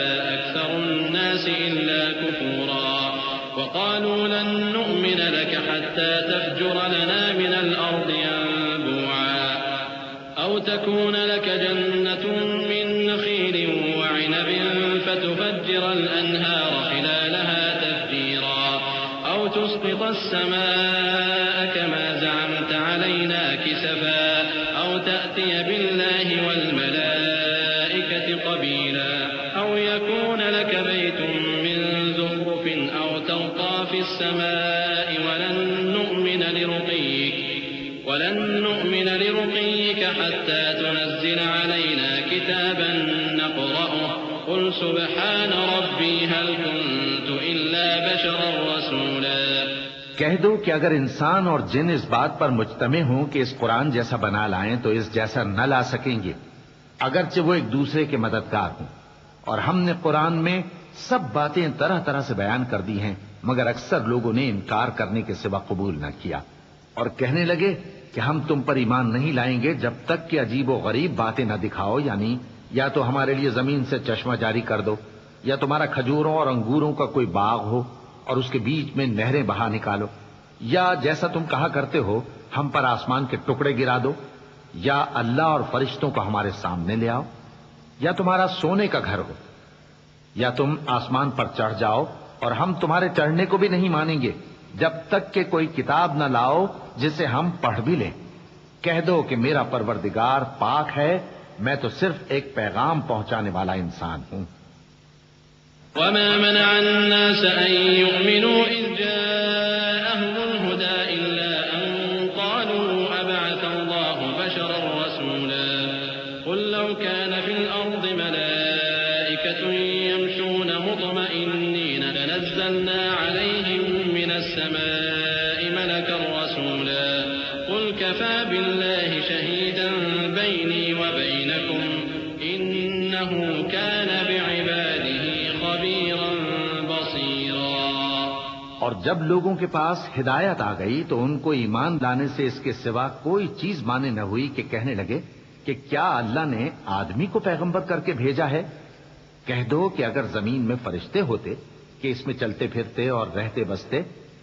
وقالوا لن نؤمن لك حتى تفجر لنا من الأرض ينبوعا أو تكون لك جنة من نخيل وعنب فتفجر الأنهار خلالها تفجيرا أو تسقط السماء كما زعمت علينا كسفا أو تأتي بالله والملائكة قبيلا أو يكون لك بيت من زخرف أو ترقى في السماء ولن نؤمن لرقيك حتى تنزل علينا كتابا نقرأه قل سبحان ربي هل كنت إلا بشرا رسولا. کہہ دو کہ اگر انسان اور جن اس بات پر مجتمع ہوں کہ اس قرآن جیسا بنا لائیں تو اس جیسا نہ لا سکیں گے، اگرچہ وہ ایک دوسرے کے مددگار ہوں. اور ہم نے قرآن میں سب باتیں طرح طرح سے بیان کر دی ہیں، مگر اکثر لوگوں نے انکار کرنے کے سوا قبول نہ کیا، اور کہنے لگے کہ ہم تم پر ایمان نہیں لائیں گے جب تک کہ عجیب و غریب باتیں نہ دکھاؤ، یعنی یا تو ہمارے لیے زمین سے چشمہ جاری کر دو، یا تمہارا کھجوروں اور انگوروں کا کوئی باغ ہو اور اس کے بیچ میں نہریں بہا نکالو، یا جیسا تم کہا کرتے ہو ہم پر آسمان کے ٹکڑے گرا دو، یا اللہ اور فرشتوں کو ہمارے سامنے لے آؤ، یا تمہارا سونے کا گھر ہو، یا تم آسمان پر چڑھ جاؤ اور ہم تمہارے چڑھنے کو بھی نہیں مانیں گے جب تک کہ کوئی کتاب نہ لاؤ جسے ہم پڑھ بھی لیں. کہہ دو کہ میرا پروردگار پاک ہے، میں تو صرف ایک پیغام پہنچانے والا انسان ہوں. وما منع الناس أن يؤمنوا إذ جاءهم الهدى إلا أن قالوا أبعث الله بشرا رسولا قل لو كان في الأرض ملائكة يمشون مطمئنين لنزلنا عليهم من السماء ملكا رسولا قل كفى بالله شهيدا بيني وبينكم إنه كان بعباده خبيرا بصيرا. اور جب لوگوں کے پاس ہدایت آ گئی تو ان کو ایمان لانے سے اس کے سوا کوئی چیز مانے نہ ہوئی کہ کہنے لگے کہ کیا اللہ نے آدمی کو پیغمبر کر کے بھیجا ہے. کہہ دو کہ اگر زمین میں فرشتے ہوتے کہ اس میں چلتے پھرتے اور رہتے بستے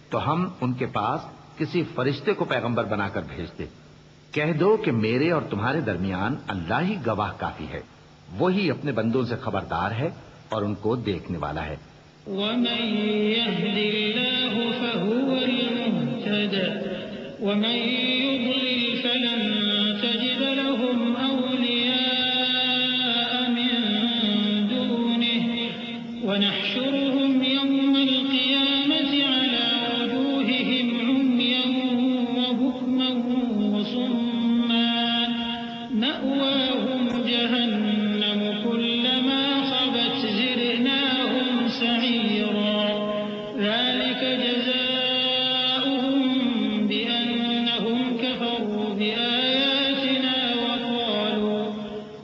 تو ہم ان کے پاس کسی فرشتے کو پیغمبر بنا کر بھیجتے. کہہ دو کہ میرے اور تمہارے درمیان اللہ ہی گواہ کافی ہے، وہی اپنے بندوں سے خبردار ہے اور ان کو دیکھنے والا ہے. ومن يهد الله فهو المهتد ومن يضلل فلن تجد لهم أولياء من دونه ونحشرهم يوم القيامة على وجوههم عميا وبكما وصما مأواهم جهنم كلما خبت زدناهم سعيرا ذلك جزاؤهم بأنهم كفروا بآياتنا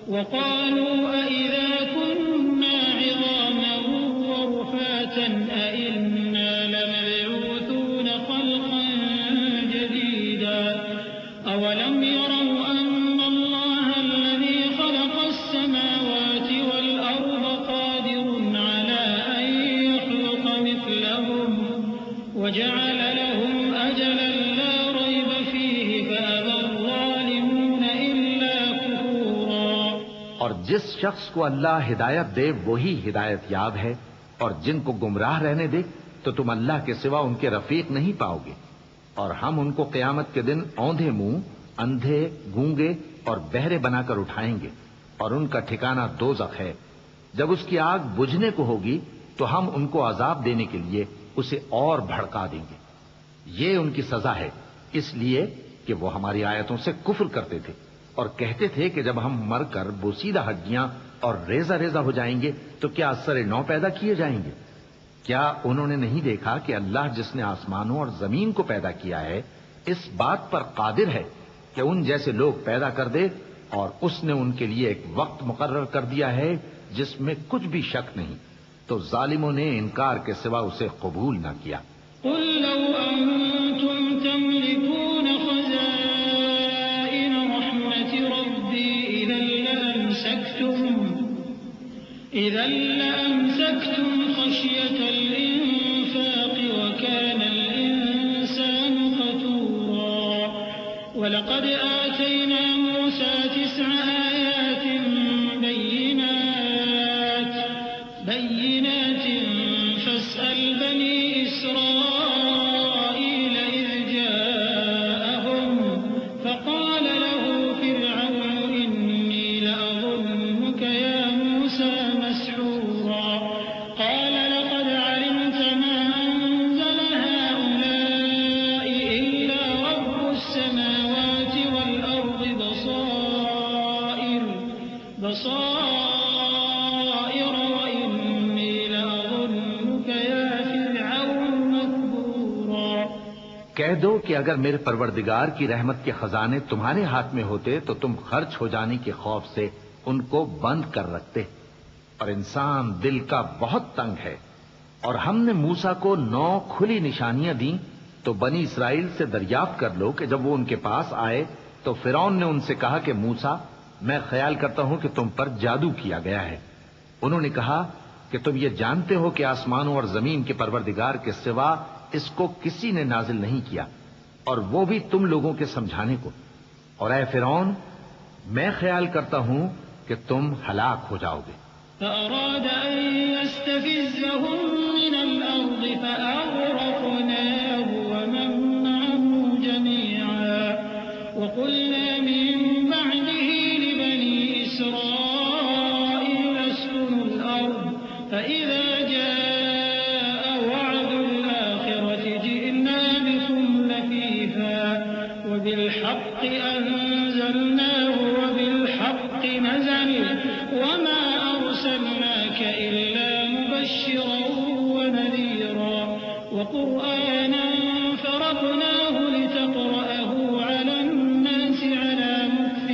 وقالوا أئذا كنا عظاما ورفاتا أئنا لمبعوثون خلقا جديدا أولم يروا أن الله الذي خلق السماوات والأرض قادر على أن يخلق مثلهم وجعل لهم أجلا لا ريب فيه فأبى الظالمون إلا كفورا. اور جس شخص کو اللہ ہدایت دے وہی ہدایت یاب ہے، اور جن کو گمراہ رہنے دے تو تم اللہ کے سوا ان کے رفیق نہیں پاؤ گے. اور ہم ان کو قیامت کے دن اوندھے منہ، اندھے، گونگے اور بہرے بنا کر اٹھائیں گے، اور ان کا ٹھکانہ دوزخ ہے. جب اس کی آگ بجھنے کو ہوگی تو ہم ان کو عذاب دینے کے لیے اسے اور بھڑکا دیں گے. یہ ان کی سزا ہے اس لیے کہ وہ ہماری آیتوں سے کفر کرتے تھے اور کہتے تھے کہ جب ہم مر کر بوسیدہ ہڈیاں اور ریزہ ریزہ ہو جائیں گے تو کیا سر نو پیدا کیے جائیں گے. کیا انہوں نے نہیں دیکھا کہ اللہ جس نے آسمانوں اور زمین کو پیدا کیا ہے اس بات پر قادر ہے کہ ان جیسے لوگ پیدا کر دے، اور اس نے ان کے لیے ایک وقت مقرر کر دیا ہے جس میں کچھ بھی شک نہیں. تو ظالموں نے انکار کے سوا اسے قبول نہ کیا. قل لو أنتم تملكون خزائن رحمة ربي إذا لأمسكتم خشية الإنفاق وكان الإنسان قتورا ولقد آتينا موسى 9 آيات بينات فاسأل بني إسرائيل إذ جاءهم فقال له فرعون إني لأظنك يا موسى مسحورا قال لقد علمت ما أنزل هؤلاء إلا رب السماوات والأرض بصائر وإني لأظنك يا فرعون مكبورا کہہ دو کہ اگر میرے پروردگار کی رحمت کے خزانے تمہارے ہاتھ میں ہوتے تو تم خرچ ہو جانے کے خوف سے ان کو بند کر رکھتے، اور انسان دل کا بہت تنگ ہے۔ اور ہم نے موسیٰ کو 9 کھلی نشانیاں دیں، تو بنی اسرائیل سے دریافت کر لو کہ جب وہ ان کے پاس آئے تو فرعون نے ان سے کہا کہ موسیٰ، میں خیال کرتا ہوں کہ تم پر جادو کیا گیا ہے۔ انہوں نے کہا کہ تم یہ جانتے ہو کہ آسمانوں اور زمین کے پروردگار کے سوا اس کو کسی نے نازل نہیں کیا، اور وہ بھی تم لوگوں کے سمجھانے کو، اور اے فرعون، میں خیال کرتا ہوں کہ تم ہلاک ہو جاؤ گے۔ فأراد أن يستفزهم من الأرض فأغرقناه ومن معه جميعا وقلنا من بعده لبني إسرائيل اسكنوا الأرض فإذا جاء وعد الآخرة جئنا بكم لفيفا وبالحق أنزلناه وبالحق نزل وما أرسلناك إلا مبشرا ونذيرا وقرآنا فرقناه لتقرأه على الناس على مكث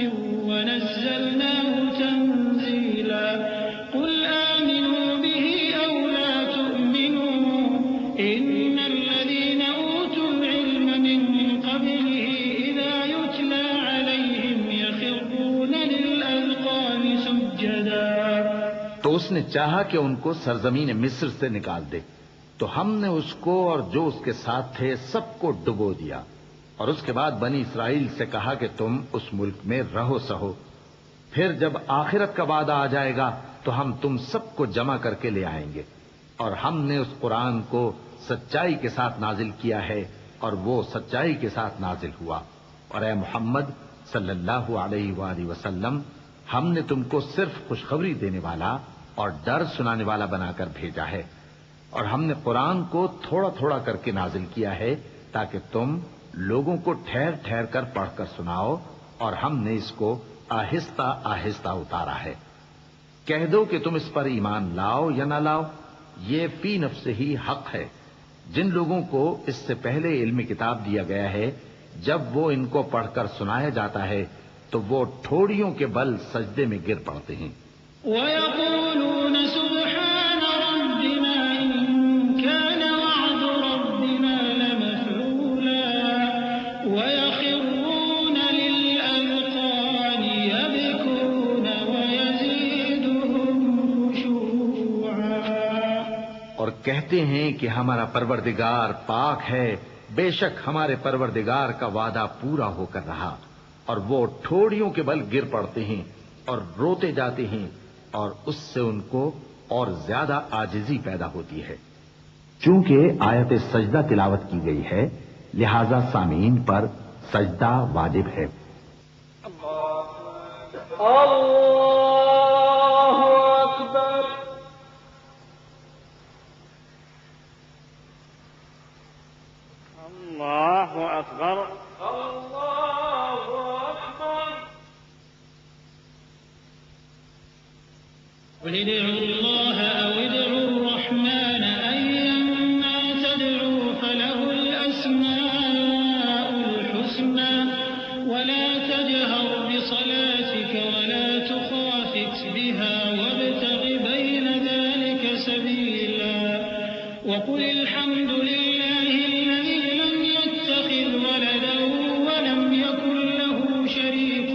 ونزلناه تنزيلا قل آمنوا به أو لا تؤمنوا إن الذين أوتوا العلم من قبله إذا يتلى عليهم يخرون للأذقان سجدا۔ تو اس نے چاہا کہ ان کو سرزمین مصر سے نکال دے، تو ہم نے اس کو اور جو اس کے ساتھ تھے سب کو ڈبو دیا، اور اس کے بعد بنی اسرائیل سے کہا کہ تم اس ملک میں رہو سہو، پھر جب آخرت کا وعدہ آ جائے گا تو ہم تم سب کو جمع کر کے لے آئیں گے۔ اور ہم نے اس قرآن کو سچائی کے ساتھ نازل کیا ہے، اور وہ سچائی کے ساتھ نازل ہوا۔ اور اے محمد صلی اللہ علیہ وآلہ وسلم، ہم نے تم کو صرف خوشخبری دینے والا اور ڈر سنانے والا بنا کر بھیجا ہے، اور ہم نے قرآن کو تھوڑا تھوڑا کر کے نازل کیا ہے تاکہ تم لوگوں کو ٹھہر ٹھہر کر پڑھ کر سناؤ، اور ہم نے اس کو آہستہ آہستہ اتارا ہے۔ کہہ دو کہ تم اس پر ایمان لاؤ یا نہ لاؤ، یہ فی نفس ہی حق ہے۔ جن لوگوں کو اس سے پہلے علم کتاب دیا گیا ہے، جب وہ ان کو پڑھ کر سنایا جاتا ہے تو وہ ٹھوڑیوں کے بل سجدے میں گر پڑتے ہیں۔ وَيَقُولُونَ سُبْحَانَ رَبِّنَا إِن كَانَ وَعْدُ رَبِّنَا لَمَفْعُولًا وَيَخِرُّونَ لِلْأَذْقَانِ يَبْكُونَ وَيَزِيدُهُمْ خُشُوعًا۔ اور کہتے ہیں کہ ہمارا پروردگار پاک ہے، بے شک ہمارے پروردگار کا وعدہ پورا ہو کر رہا، اور وہ ٹھوڑیوں کے بل گر پڑتے ہیں اور روتے جاتے ہیں، اور اس سے ان کو اور زیادہ عاجزی پیدا ہوتی ہے۔ چونکہ آیت سجدہ تلاوت کی گئی ہے، لہذا سامعین پر سجدہ واجب ہے۔ اللہ اکبر۔ اللہ اکبر۔ اللہ اکبر۔ قل ادعوا الله أو ادعوا الرحمن أيما تدعوا فله الأسماء الحسنى ولا تجهر بصلاتك ولا تخافت بها وابتغ بين ذلك سبيلا وقل الحمد لله الذي لم يتخذ ولدا ولم يكن له شريك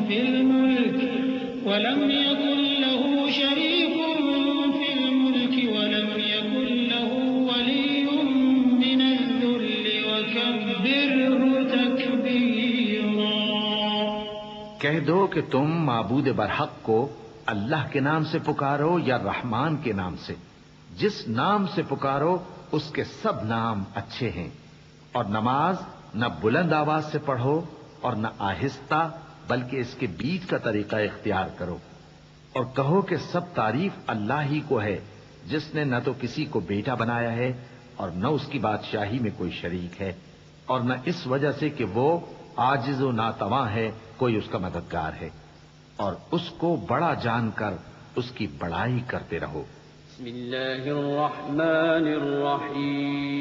في الملك ولم يكن له شريك في الملك ولم يكن له ولي کہہ دو کہ تم معبود برحق کو اللہ کے نام سے پکارو یا رحمان کے نام سے، جس نام سے پکارو اس کے سب نام اچھے ہیں، اور نماز نہ بلند آواز سے پڑھو اور نہ آہستہ، بلکہ اس کے بیچ کا طریقہ اختیار کرو، اور کہو کہ سب تعریف اللہ ہی کو ہے، جس نے نہ تو کسی کو بیٹا بنایا ہے اور نہ اس کی بادشاہی میں کوئی شریک ہے، اور نہ اس وجہ سے کہ وہ عاجز و ناتواں ہے کوئی اس کا مددگار ہے، اور اس کو بڑا جان کر اس کی بڑائی کرتے رہو۔ بسم اللہ الرحمن الرحیم۔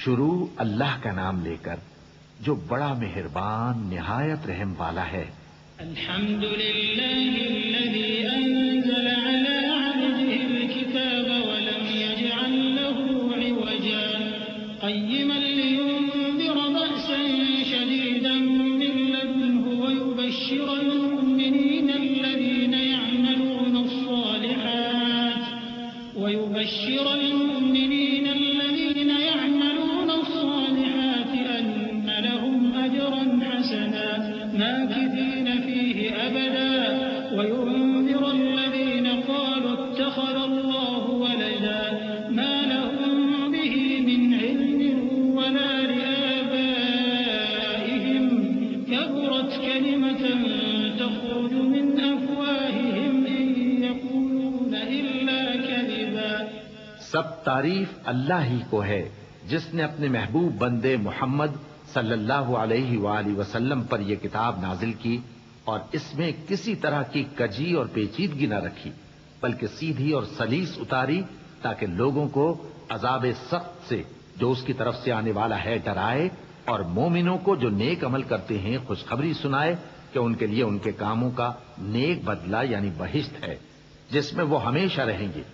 شروع اللہ کا نام لے کر جو بڑا مہربان نہایت رحم والا ہے۔ الحمد لله الذي أنزل على عبده الكتاب ولم يجعل له عوجا قيما لينذر بأسا شديدا من لدنه ويبشر المؤمنين الذين يعملون الصالحات أن لهم أجرا حسنا ماكثين فيه أبدا وينذر الذين قالوا اتخذ الله ولدا ما لهم به من علم ولا لآبائهم كبرت كلمة تخرج من أفواههم إن يقولون إلا كذبا۔ سب تعریف اللہ ہی کو ہے جس نے اپنے محبوب بندے محمد صلی اللہ علیہ وآلہ وسلم پر یہ کتاب نازل کی اور اس میں کسی طرح کی کجی اور پیچیدگی نہ رکھی، بلکہ سیدھی اور سلیس اتاری تاکہ لوگوں کو عذاب سخت سے جو اس کی طرف سے آنے والا ہے ڈرائے، اور مومنوں کو جو نیک عمل کرتے ہیں خوشخبری سنائے کہ ان کے لیے ان کے کاموں کا نیک بدلہ یعنی بہشت ہے جس میں وہ ہمیشہ رہیں گے،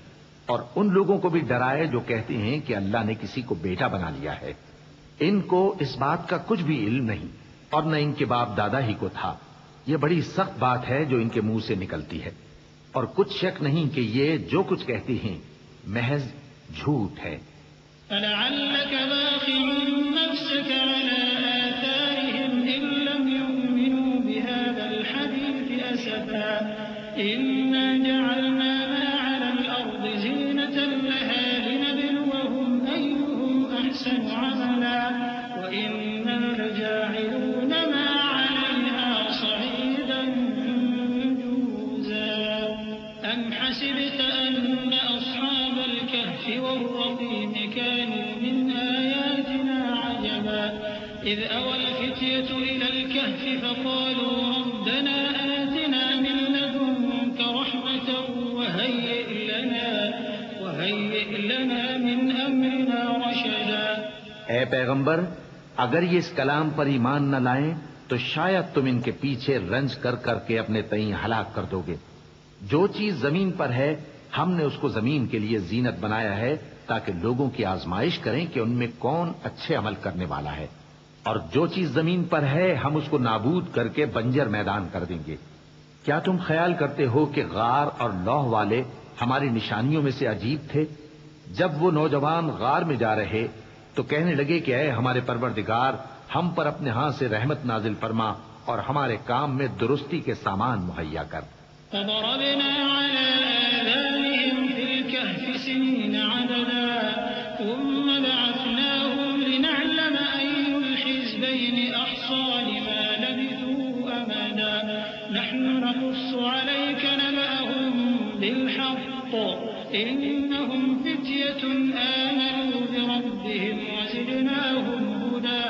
اور ان لوگوں کو بھی ڈرائے جو کہتے ہیں کہ اللہ نے کسی کو بیٹا بنا لیا ہے۔ ان کو اس بات کا کچھ بھی علم نہیں اور نہ ان کے باپ دادا ہی کو تھا۔ یہ بڑی سخت بات ہے جو ان کے منہ سے نکلتی ہے، اور کچھ شک نہیں کہ یہ جو کچھ کہتے ہیں محض جھوٹ ہے۔ فلعلك باخع نفسك على آثارهم إن لم يؤمنوا بهذا الحديث أسفا إنا جعلنا ما على الأرض زينة لها لنبلوهم أيهم أحسن عملا وإنا لجاعلون ما عليها صعيدا جرزا أم حسبت أن أصحاب الكهف والرقيم كانوا من آياتنا عجبا إذ أوى الفتية إلى الكهف فقالوا ربنا آتنا من لدنك رحمة وهيئ لنا من أمرنا رشدا۔ اے پیغمبر، اگر یہ اس کلام پر ایمان نہ لائیں تو شاید تم ان کے پیچھے رنج کر کر کے اپنے تئیں ہلاک کر دو گے۔ جو چیز زمین پر ہے ہم نے اس کو زمین کے لیے زینت بنایا ہے تاکہ لوگوں کی آزمائش کریں کہ ان میں کون اچھے عمل کرنے والا ہے، اور جو چیز زمین پر ہے ہم اس کو نابود کر کے بنجر میدان کر دیں گے۔ کیا تم خیال کرتے ہو کہ غار اور لوح والے ہماری نشانیوں میں سے عجیب تھے؟ جب وہ نوجوان غار میں جا رہے تو کہنے لگے کہ اے ہمارے پروردگار، ہم پر اپنے ہاں سے رحمت نازل فرما اور ہمارے کام میں درستی کے سامان مہیا کر۔ فضربنا على آذانهم في الكهف سنين عددا ثم بعثناهم لنعلم أي الحزبين أحصى لما لبثوا أمدا نحن نقص عليك نبأهم بالحق إنهم فتية آمنوا بربهم وزدناهم هدى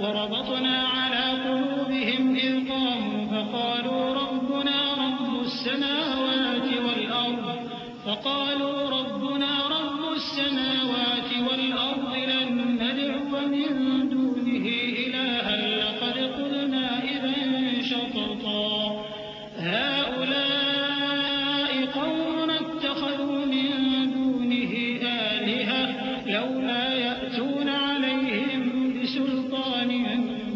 وربطنا على قلوبهم إذ قاموا فقالوا ربنا رب السماوات والأرض لن ندعو من دونه إلها لقد قلنا إذا شططا هؤلاء قوم اتخذوا من دونه آلهة لولا يأتون عليهم بسلطان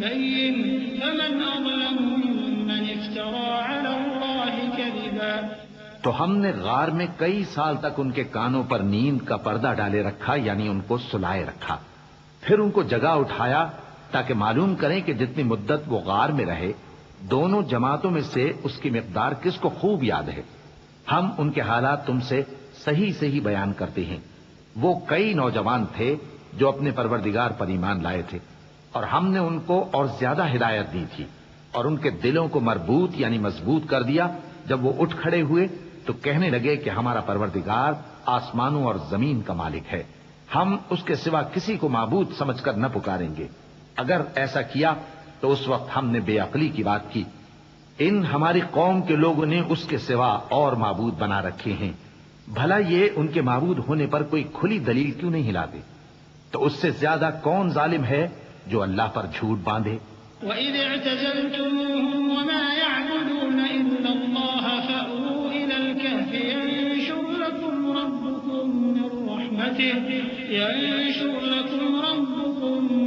بين فمن أظلم ممن افترى على الله كذبا۔ تو ہم نے غار میں کئی سال تک ان کے کانوں پر نیند کا پردہ ڈالے رکھا، یعنی ان کو سلائے رکھا، پھر ان کو جگا اٹھایا تاکہ معلوم کریں کہ جتنی مدت وہ غار میں رہے دونوں جماعتوں میں سے اس کی مقدار کس کو خوب یاد ہے؟ ہم ان کے حالات تم سے صحیح سے ہی بیان کرتے ہیں۔ وہ کئی نوجوان تھے جو اپنے پروردگار پر ایمان لائے تھے، اور ہم نے ان کو اور زیادہ ہدایت دی تھی، اور ان کے دلوں کو مربوط یعنی مضبوط کر دیا۔ جب وہ اٹھ کھڑے ہوئے تو کہنے لگے کہ ہمارا پروردگار آسمانوں اور زمین کا مالک ہے، ہم اس کے سوا کسی کو معبود سمجھ کر نہ پکاریں گے۔ اگر ایسا کیا تو اس وقت ہم نے بے عقلی کی بات کی۔ ان ہماری قوم کے لوگوں نے اس کے سوا اور معبود بنا رکھے ہیں، بھلا یہ ان کے معبود ہونے پر کوئی کھلی دلیل کیوں نہیں لاتے؟ تو اس سے زیادہ کون ظالم ہے جو اللہ پر جھوٹ باندھے؟ وَإِذِ اعْتَزَلْتُمُوهُمْ وَمَا يَعْبُدُونَ إِلَّا اللَّهَ فَأْوُوا إِلَى الْكَهْفِ يَنشُرْ لَكُمْ رَبُّكُم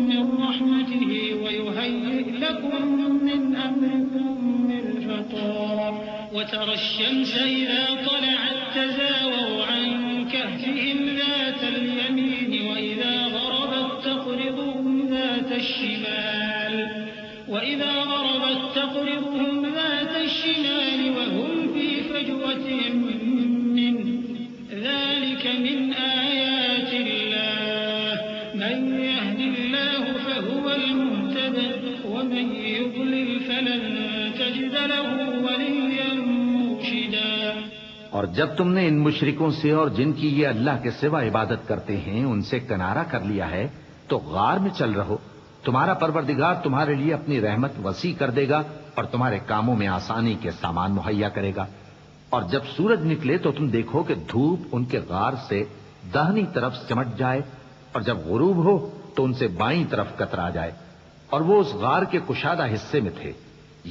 مِّن رَّحْمَتِهِ وَيُهَيِّئْ لَكُم مِّنْ أَمْرِكُم مِّرْفَقًا وَتَرَى الشَّمْسَ إِذَا طَلَعَت تَّزَاوَرُ عَن كَهْفِهِمْ ذَاتَ الْيَمِينِ وَإِذَا غَرَبَت تَّقْرِضُهُمْ ذَاتَ الشِّمَالِ وَهُمْ فِي فَجْوَةٍ مِّنْهُ ذَلِكَ مِنْ آيَاتِ اللَّهِ مَن يَهْدِ اللَّهُ فَهُوَ الْمُهْتَدِ وَمَن يُضْلِلْ فَلَن تَجِدَ لَهُ وَلِيًّا مُّرْشِدًا۔ اور جب تم نے ان مشرکوں سے اور جن کی یہ اللہ کے سوا عبادت کرتے ہیں ان سے کنارہ کر لیا ہے تو غار میں چل رہو، تمہارا پروردگار تمہارے لیے اپنی رحمت وسیع کر دے گا اور تمہارے کاموں میں آسانی کے سامان مہیا کرے گا۔ اور جب سورج نکلے تو تم دیکھو کہ دھوپ ان کے غار سے داہنی طرف سمٹ جائے، اور جب غروب ہو تو ان سے بائیں طرف کترا جائے، اور وہ اس غار کے کشادہ حصے میں تھے۔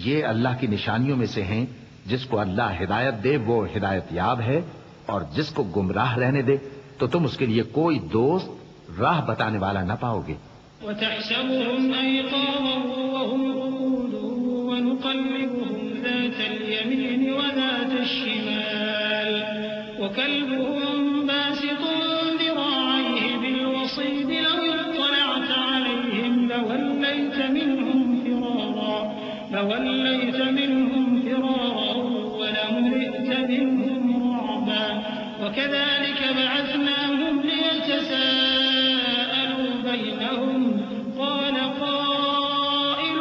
یہ اللہ کی نشانیوں میں سے ہیں، جس کو اللہ ہدایت دے وہ ہدایت یاب ہے، اور جس کو گمراہ رہنے دے تو تم اس کے لیے کوئی دوست راہ بتانے والا نہ پاؤ گے۔ وَتَحْسَبُهُمْ أَيْقَاظًا وَهُمْ رُقُودٌ وَنُقَلِّبُهُمْ ذَاتَ الْيَمِينِ وَذَاتَ الشِّمَالِ وَكَلْبُهُمْ بَاسِطٌ ذِرَاعَيْهِ بِالْوَصِيدِ لَوِ اطَّلَعْتَ عَلَيْهِمْ لَوَلَّيْتَ مِنْهُمْ فِرَارًا وَلَمُلِئْتَ مِنْهُمْ رُعْبًا وَكَذَلِكَ بَعَثْنَاهُمْ لِيَتَسَاءَلُوا بَيْنَهُمْ قَالَ قَائِلٌ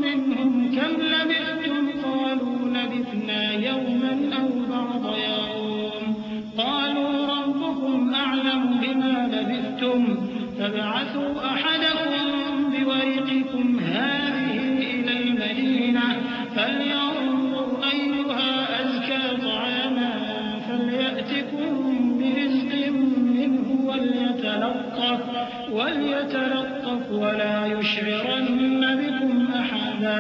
مِّنْهُمْ كَمْ لَبِثْتُمْ قَالُوا لَبِثْنَا يَوْمًا أَوْ بَعْضَ يَوْمٍ قَالُوا رَبُّكُمْ أَعْلَمُ بِمَا لَبِثْتُمْ فَابْعَثُوا أَحَدَكُم بِوَرِقِكُمْ هَٰذِهِ إِلَى الْمَدِينَةِ فَلْيَنظُرْ أَيُّهَا أَزْكَىٰ طَعَامًا فَلْيَأْتِكُم بِرِزْقٍ مِّنْهُ وَلْيَتَلَطَّفْ وَلَا يُشْعِرَنَّ بِكُمْ أَحَدًا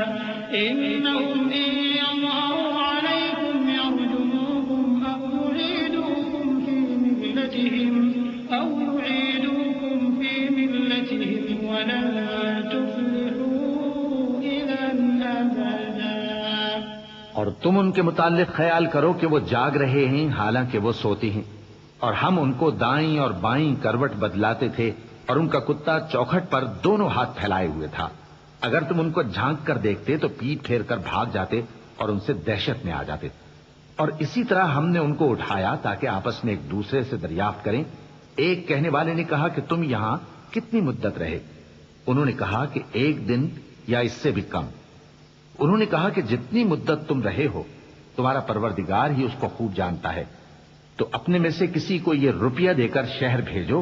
إِنَّهُمْ إِن يَظْهَرُوا عَلَيْكُمْ يَرْجُمُوكُمْ أَوْ يُعِيدُوكُمْ فِي مِلَّتِهِمْ وَلَن تُفْلِحُوا إِذًا أَبَدًا۔ اور تم ان کے متعلق خیال کرو کہ وہ جاگ رہے ہیں حالانکہ وہ سوتے ہیں، اور ہم ان کو دائیں اور بائیں کروٹ بدلاتے تھے، اور ان کا کتا چوکھٹ پر دونوں ہاتھ پھیلائے ہوئے تھا۔ اگر تم ان کو جھانک کر دیکھتے تو پیٹ پھیر کر بھاگ جاتے اور ان سے دہشت میں آ جاتے۔ اور اسی طرح ہم نے ان کو اٹھایا تاکہ آپس میں ایک دوسرے سے دریافت کریں۔ ایک کہنے والے نے کہا کہ تم یہاں کتنی مدت رہے؟ انہوں نے کہا کہ 1 دن یا اس سے بھی کم۔ انہوں نے کہا کہ جتنی مدت تم رہے ہو تمہارا پروردگار ہی اس کو خوب جانتا ہے، تو اپنے میں سے کسی کو یہ روپیہ دے کر شہر بھیجو،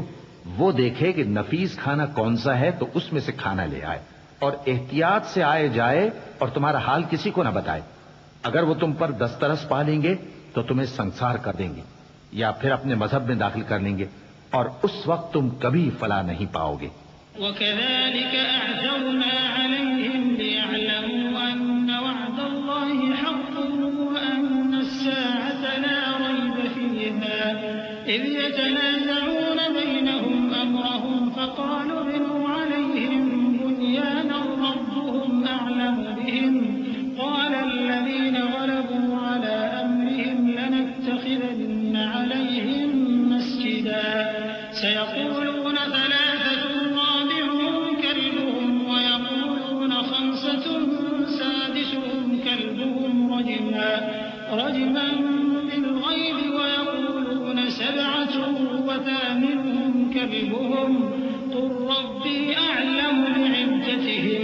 وہ دیکھے کہ نفیس کھانا کون سا ہے تو اس میں سے کھانا لے آئے، اور احتیاط سے آئے جائے اور تمہارا حال کسی کو نہ بتائے۔ اگر وہ تم پر دسترس پا لیں گے تو تمہیں سنسار کر دیں گے یا پھر اپنے مذہب میں داخل کر لیں گے، اور اس وقت تم کبھی فلاح نہیں پاؤ گے۔ وَكَذَلِكَ أَعْثَرْنَا عَلَيْهِمْ لِيَعْلَمُوا أَنَّ وَعْدَ اللَّهِ حَقٌّ وَأَنَّ السَّاعَةَ لَا رَيْبَ فِيهَا إِذْ يَتَنَازَعُونَ بَيْنَهُمْ أَمْرَهُمْ فَقَالُوا ابْنُوا عَلَيْهِم بُنْيَانًا رَّبُّهُمْ أَعْلَمُ بِهِمْ قَالَ الَّذِينَ غَلَبُوا عَلَىٰ أَمْرِهِمْ لَنَتَّخِذَنَّ عَلَيْهِم مَّسْجِدًا سَيَقُولُونَ ثَلَاثَةٌ رَّابِعُهُمْ كَلْبُهُمْ وَيَقُولُونَ خَمْسَةٌ سَادِسُهُمْ رجما بالغيب ويقولون 7 وثامنهم كلبهم قل ربي أعلم بعدتهم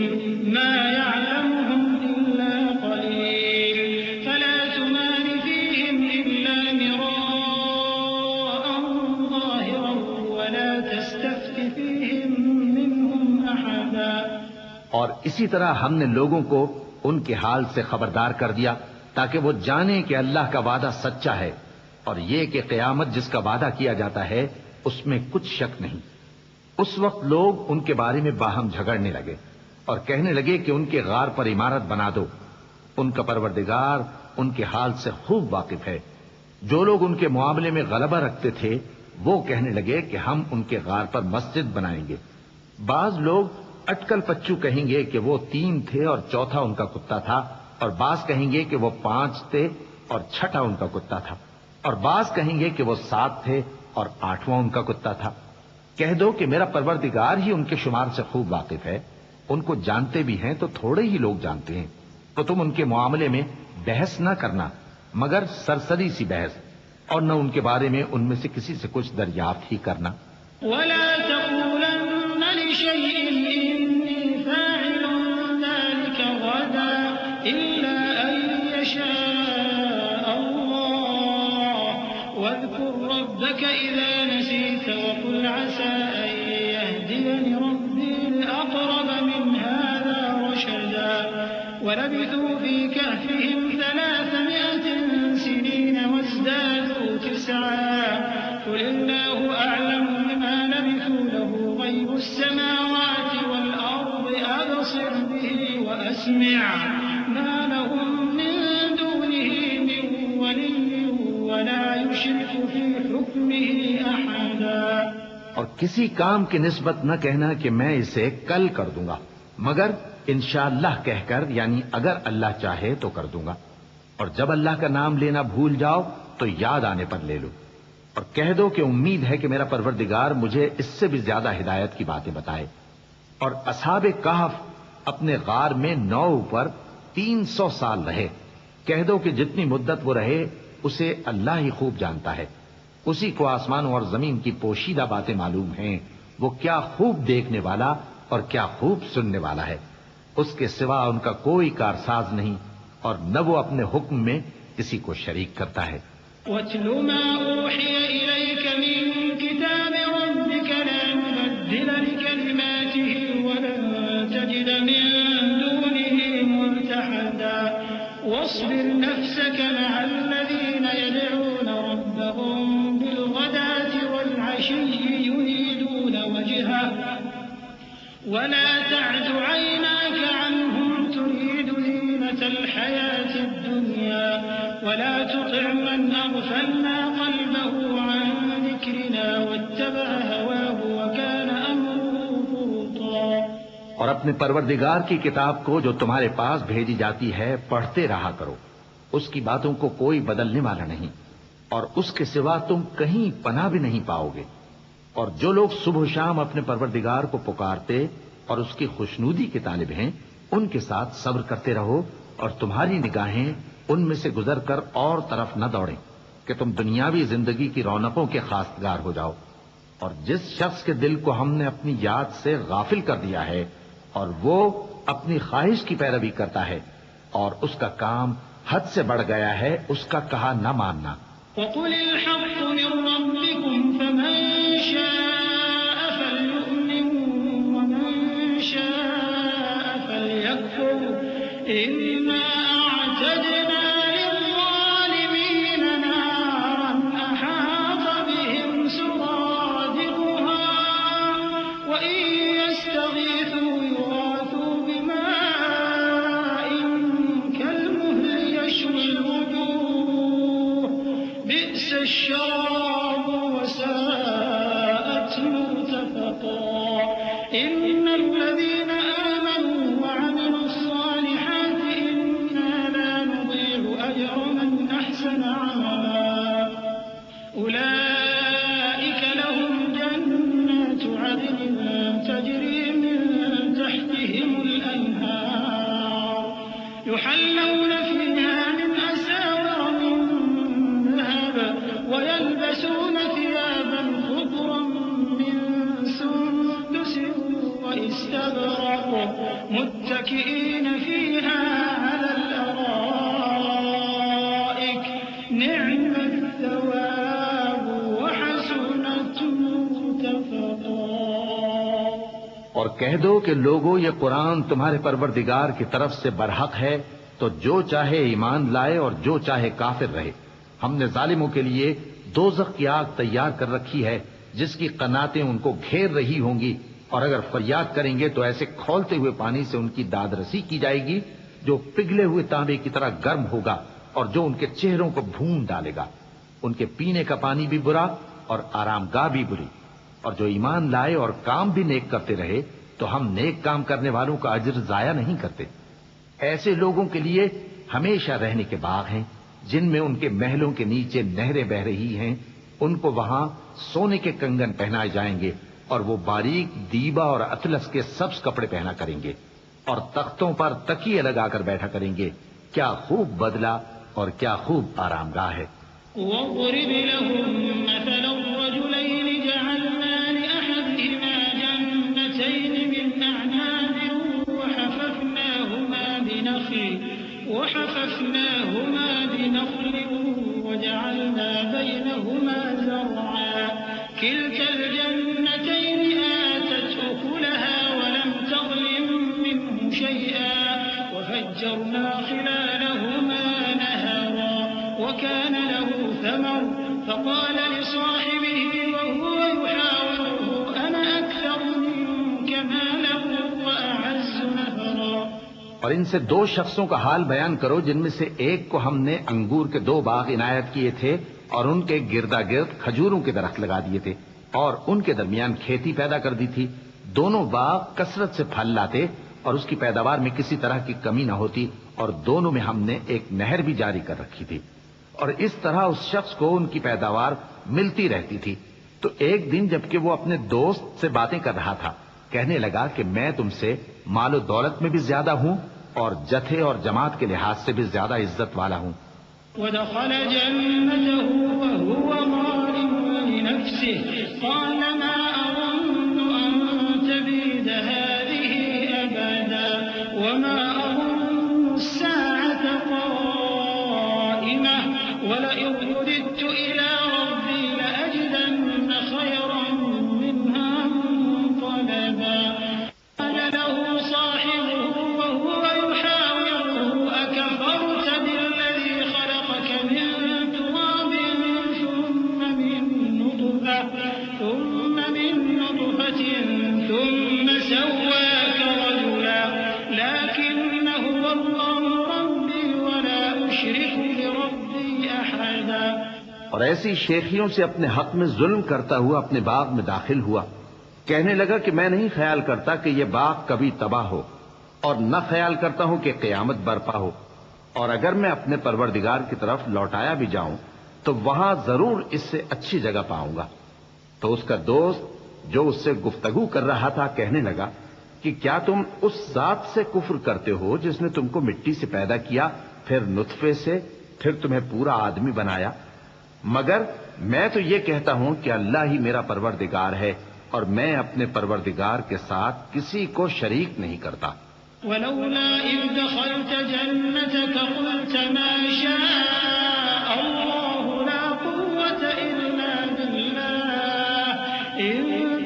ما يعلمهم إلا قليل فلا تمار فيهم إلا مراء ظاهرا ولا تستفت فيهم منهم أحدا. اور اسی طرح ہم نے لوگوں کو ان کے حال سے خبردار کر دیا تاکہ وہ جانیں کہ اللہ کا وعدہ سچا ہے اور یہ کہ قیامت جس کا وعدہ کیا جاتا ہے اس میں کچھ شک نہیں. اس وقت لوگ ان کے بارے میں باہم جھگڑنے لگے اور کہنے لگے کہ ان کے غار پر عمارت بنا دو. ان کا پروردگار ان کے حال سے خوب واقف ہے. جو لوگ ان کے معاملے میں غلبہ رکھتے تھے وہ کہنے لگے کہ ہم ان کے غار پر مسجد بنائیں گے. بعض لوگ اٹکل پچو کہیں گے کہ وہ 3 تھے اور چوتھا ان کا کتا تھا، اور بعض کہیں گے کہ وہ 5 تھے اور چھٹا ان کا کتا تھا، اور بعض کہیں گے کہ وہ 7 تھے اور 8واں ان کا کتا تھا. کہہ دو کہ میرا پروردگار ہی ان کے شمار سے خوب واقف ہے. ان کو جانتے بھی ہیں تو تھوڑے ہی لوگ جانتے ہیں. تو تم ان کے معاملے میں بحث نہ کرنا مگر سرسری سی بحث، اور نہ ان کے بارے میں ان میں سے کسی سے کچھ دریافت ہی کرنا. ولا تقولن لشيء إني فاعل ذلك غدا إلا أن يشاء الله واذكر ربك إذا نسيت وقل عسى أن يهديني ربي لأقرب من هذا رشدا. ولبثوا في كهفهم 300 سنين وازدادوا 9 قل الله أعلم بما لبثوا له غيب السماوات والأرض أبصر به وأسمع ما لهم من دونه من ولي ولا يشرك في حكمه أحدا. اور کسی کام کی نسبت نہ کہنا کہ میں اسے کل کر دوں گا مگر انشاءاللہ کہہ کر، یعنی اگر اللہ چاہے تو کر دوں گا. اور جب اللہ کا نام لینا بھول جاؤ تو یاد آنے پر لے لو. اور کہہ دو کہ امید ہے کہ میرا پروردگار مجھے اس سے بھی زیادہ ہدایت کی باتیں بتائے. اور اصحاب کہف اپنے غار میں 9 پر 300 سال رہے. کہہ دو کہ جتنی مدت وہ رہے اسے اللہ ہی خوب جانتا ہے. اسی کو آسمانوں اور زمین کی پوشیدہ باتیں معلوم ہیں. وہ کیا خوب دیکھنے والا اور کیا خوب سننے والا ہے. اس کے سوا ان کا کوئی کارساز نہیں اور نہ وہ اپنے حکم میں کسی کو شریک کرتا ہے. وَاتْلُ مَا أُوحِيَ إِلَيْكَ مِن كِتَابِ رَبِّكَ لَا مُبَدِّلَ لِكَلِمَاتِهِ وَلَن تَجِدَ مِن دُونِهِ مُلْتَحَدًا. وَاصْبِرْ نَفْسَكَ مَعَ الَّذِينَ يَدْعُونَ رَبَّهُم بِالْغَدَاةِ وَالْعَشِيِّ يُرِيدُونَ وَجْهَهُ وَلَا تَعْدُ عَيْنَاكَ عَنْهُمْ تُرِيدُ زِينَةَ الْحَيَاةِ الدُّنْيَا وَلَا تُطِعْ مَنْ أَغْفَلْنَا قَلْبَهُ عَنْ ذِكْرِنَا وَاتَّبَعَ هَوَاهُ وَكَانَ أَمْرُهُ فُرُطًا. اور اپنے پروردگار کی کتاب کو جو تمہارے پاس بھیجی جاتی ہے پڑھتے رہا کرو. اس کی باتوں کو کوئی بدلنے والا نہیں اور اس کے سوا تم کہیں پناہ بھی نہیں پاؤ گے. اور جو لوگ صبح و شام اپنے پروردگار کو پکارتے اور اس کی خوشنودی کے طالب ہیں ان کے ساتھ صبر کرتے رہو اور تمہاری نگاہیں ان میں سے گزر کر اور طرف نہ دوڑیں کہ تم دنیاوی زندگی کی رونقوں کے خواستگار ہو جاؤ. اور جس شخص کے دل کو ہم نے اپنی یاد سے غافل کر دیا ہے اور وہ اپنی خواہش کی پیروی کرتا ہے اور اس کا کام حد سے بڑھ گیا ہے، اس کا کہا نہ ماننا. وَقُلِ الْحَقُّ مِن رَّبِّكُمْ فَمَن شَاءَ فَلْيُؤْمِن وَمَن شَاءَ فَلْيَكْفُرْ إِنَّا أَعْتَدْنَا لِلظَّالِمِينَ نَارًا أَحَاطَ بِهِمْ سُرَادِقُهَا وَإِن يَسْتَغِيثُوا يُغَاثُوا بِمَاءٍ كَالْمُهْلِ يَشْوِي الْوُجُوهَ بِئْسَ الشَّرَابُ وَسَاءَتْ مُرْتَفَقًا. إِنَّ الَّذِينَ آمَنُوا وَعَمِلُوا الصَّالِحَاتِ إِنَّا لَا نُضِيعُ أَجْرَ مَنْ أَحْسَنَ عَمَلًا. أُولَئِكَ لَهُمْ جَنَّاتُ عَدْنٍ تَجْرِي مِن تَحْتِهِمُ الْأَنْهَارُ يُحَلَّوْنَ فِيهَا مِنْ أَسَاوِرَ نعم الثواب وحسنت مرتفقا۔ اور کہہ دو کہ لوگو یہ قرآن تمہارے پروردگار کی طرف سے برحق ہے، تو جو چاہے ایمان لائے اور جو چاہے کافر رہے۔ ہم نے ظالموں کے لیے دوزخ کی آگ تیار کر رکھی ہے جس کی قناتیں ان کو گھیر رہی ہوں گی، اور اگر فریاد کریں گے تو ایسے کھولتے ہوئے پانی سے ان کی داد رسی کی جائے گی جو پگھلے ہوئے تانبے کی طرح گرم ہوگا اور جو ان کے چہروں کو بھون ڈالے گا۔ ان کے پینے کا پانی بھی برا اور آرام گاہ بھی بری۔ اور جو ایمان لائے اور کام بھی نیک کرتے رہے تو ہم نیک کام کرنے والوں کا اجر ضائع نہیں کرتے۔ ایسے لوگوں کے لیے ہمیشہ رہنے کے باغ ہیں جن میں ان کے محلوں کے نیچے نہریں بہ رہی ہیں، ان کو وہاں سونے کے کنگن پہنائے جائیں گے اور وہ باریک دیبا اور اطلس کے سبز کپڑے پہنا کریں گے اور تختوں پر تکیے لگا کر بیٹھا کریں گے۔ کیا خوب بدلہ اور کیا خوب آرام گاہ ہے۔ واضرب لهم مثلا الرجلين جعلنا لأحدهما جنتين من أعناب وحففناهما بنخل وجعلنا بينهما زرعا كلتا الجنتين آتت أكلها ولم تظلم منه شيئا وفجرنا خلالهما نهرا وكان له ثمر فقال لصاحبه وهو يحاوره أنا أكثر منك مالا وأعز نفرا۔ اور ان سے دو شخصوں کا حال بیان کرو جن میں سے ایک کو ہم نے انگور کے 2 باغ عنایت کیے تھے اور ان کے گردا گرد کھجوروں کے درخت لگا دیے تھے اور ان کے درمیان کھیتی پیدا کر دی تھی۔ دونوں باغ کثرت سے پھل لاتے اور اس کی پیداوار میں کسی طرح کی کمی نہ ہوتی، اور دونوں میں ہم نے ایک نہر بھی جاری کر رکھی تھی، اور اس طرح اس شخص کو ان کی پیداوار ملتی رہتی تھی۔ تو ایک دن جبکہ وہ اپنے دوست سے باتیں کر رہا تھا، کہنے لگا کہ میں تم سے مال و دولت میں بھی زیادہ ہوں اور جتھے اور جماعت کے لحاظ سے بھی زیادہ عزت والا ہوں۔ ودخل جنته وهو ظالم لنفسه قال ما أظن أن تبيد هذه أبدا وما أظن الساعة قائمة ولئن رددت إلى ربي لأجدن خيرا منها منقلبا قال له صاحبه وهو يحاوره أكفرت بالذي خلقك من تراب ثم من نطفة ثم سواك رجلا لكن هو الله ربي ولا أشرك بربي أحدا۔ اور ایسی شیخیوں سے اپنے حق میں ظلم کرتا ہوا اپنے باغ میں داخل ہوا، کہنے لگا کہ میں نہیں خیال کرتا کہ یہ باغ کبھی تباہ ہو، اور نہ خیال کرتا ہوں کہ قیامت برپا ہو، اور اگر میں اپنے پروردگار کی طرف لوٹایا بھی جاؤں تو وہاں ضرور اس سے اچھی جگہ پاؤں گا۔ تو اس کا دوست جو اس سے گفتگو کر رہا تھا کہنے لگا کہ کیا تم اس ذات سے کفر کرتے ہو جس نے تم کو مٹی سے پیدا کیا، پھر نطفے سے، پھر تمہیں پورا آدمی بنایا؟ مگر میں تو یہ کہتا ہوں کہ اللہ ہی میرا پروردگار ہے اور میں اپنے پروردگار کے ساتھ کسی کو شریک نہیں کرتا۔ ولولا إذ دخلت جنتك قلت ما شاء الله لا قوة إلا بالله إن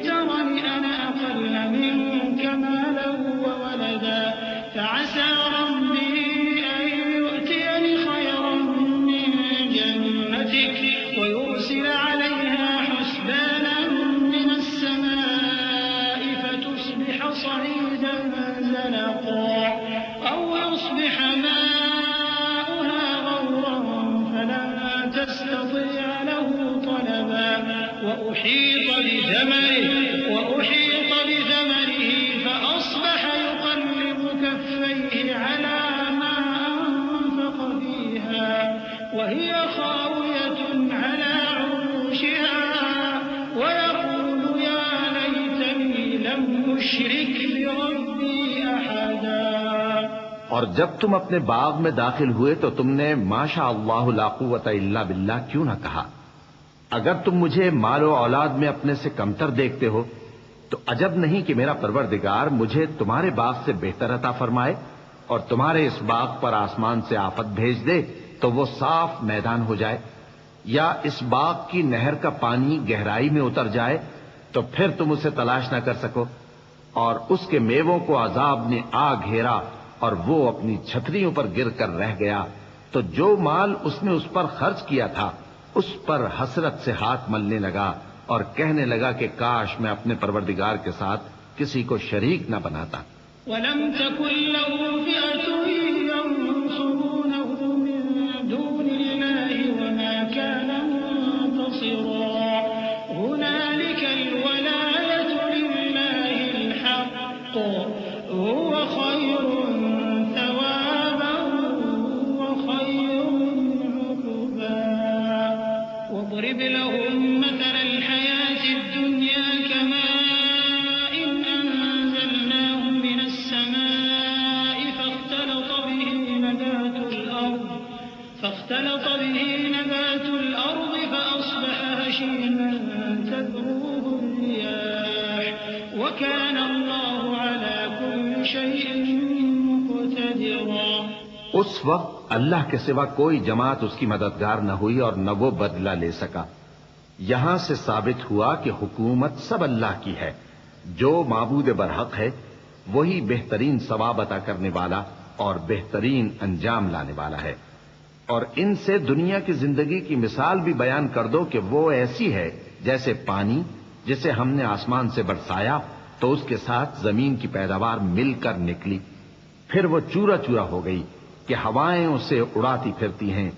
ترني أنا أقل منك مالا وولدا فعسى ربي أن يؤتيني خيرا من جنتك ويرسل عليها حسبانا من السماء فتصبح صعيدا زلقا أو يصبح ماؤها غورا فلن تستطيع له طلبا وأحيط بثمره فأصبح يقلب كفيه على ما أنفق فيها وهي خاوية على عروشها ويقول يا ليتني لم أشرك بربي أحدا۔ اور جب تم اپنے باغ میں داخل ہوئے تو تم نے ما شاء اللہ لا قوت الا باللہ کیوں نہ کہا؟ اگر تم مجھے مال و اولاد میں اپنے سے کمتر دیکھتے ہو تو عجب نہیں کہ میرا پروردگار مجھے تمہارے باغ سے بہتر عطا فرمائے اور تمہارے اس باغ پر آسمان سے آفت بھیج دے تو وہ صاف میدان ہو جائے، یا اس باغ کی نہر کا پانی گہرائی میں اتر جائے تو پھر تم اسے تلاش نہ کر سکو، اور اس کے میووں کو عذاب نے آ گھیرا اور وہ اپنی چھتریوں پر گر کر رہ گیا، تو جو مال اس نے اس پر خرچ کیا تھا اس پر حسرت سے ہاتھ ملنے لگا اور کہنے لگا کہ کاش میں اپنے پروردگار کے ساتھ کسی کو شریک نہ بناتا۔ وَلَمْ تَكُنْ لَهُ فِئَةٌ يَنصُرُونَهُ مِن دُونِ اللَّهِ وَمَا كَانَ مُنتَصِرًا هُنَالِكَ الْوَلَايَةُ لِلَّهِ الْحَقِّ هُوَ خَيْرٌ ثَوَابًا وَخَيْرٌ عُقْبًا وَاضْرِبْ لَهُم مَّثَلَ الْحَيَاةِ الدُّنْيَا كَمَاءٍ أَنزَلْنَاهُ مِنَ السَّمَاءِ فاختلط به نبات الأرض فأصبح هشيما تذروه الرياح وكان الله على كل شيء مقتدرا۔ اس وقت اللہ کے سوا کوئی جماعت اس کی مددگار نہ ہوئی اور نہ وہ بدلہ لے سکا۔ یہاں سے ثابت ہوا کہ حکومت سب اللہ کی ہے، جو معبود برحق ہے وہی بہترین ثواب عطا کرنے والا اور بہترین انجام لانے والا ہے۔ اور ان سے دنیا کی زندگی کی مثال بھی بیان کر دو کہ وہ ایسی ہے جیسے پانی جسے ہم نے آسمان سے برسایا تو اس کے ساتھ زمین کی پیداوار مل کر نکلی، پھر وہ چورا چورا ہو گئی کہ ہوائیں اسے اڑاتی پھرتی ہیں،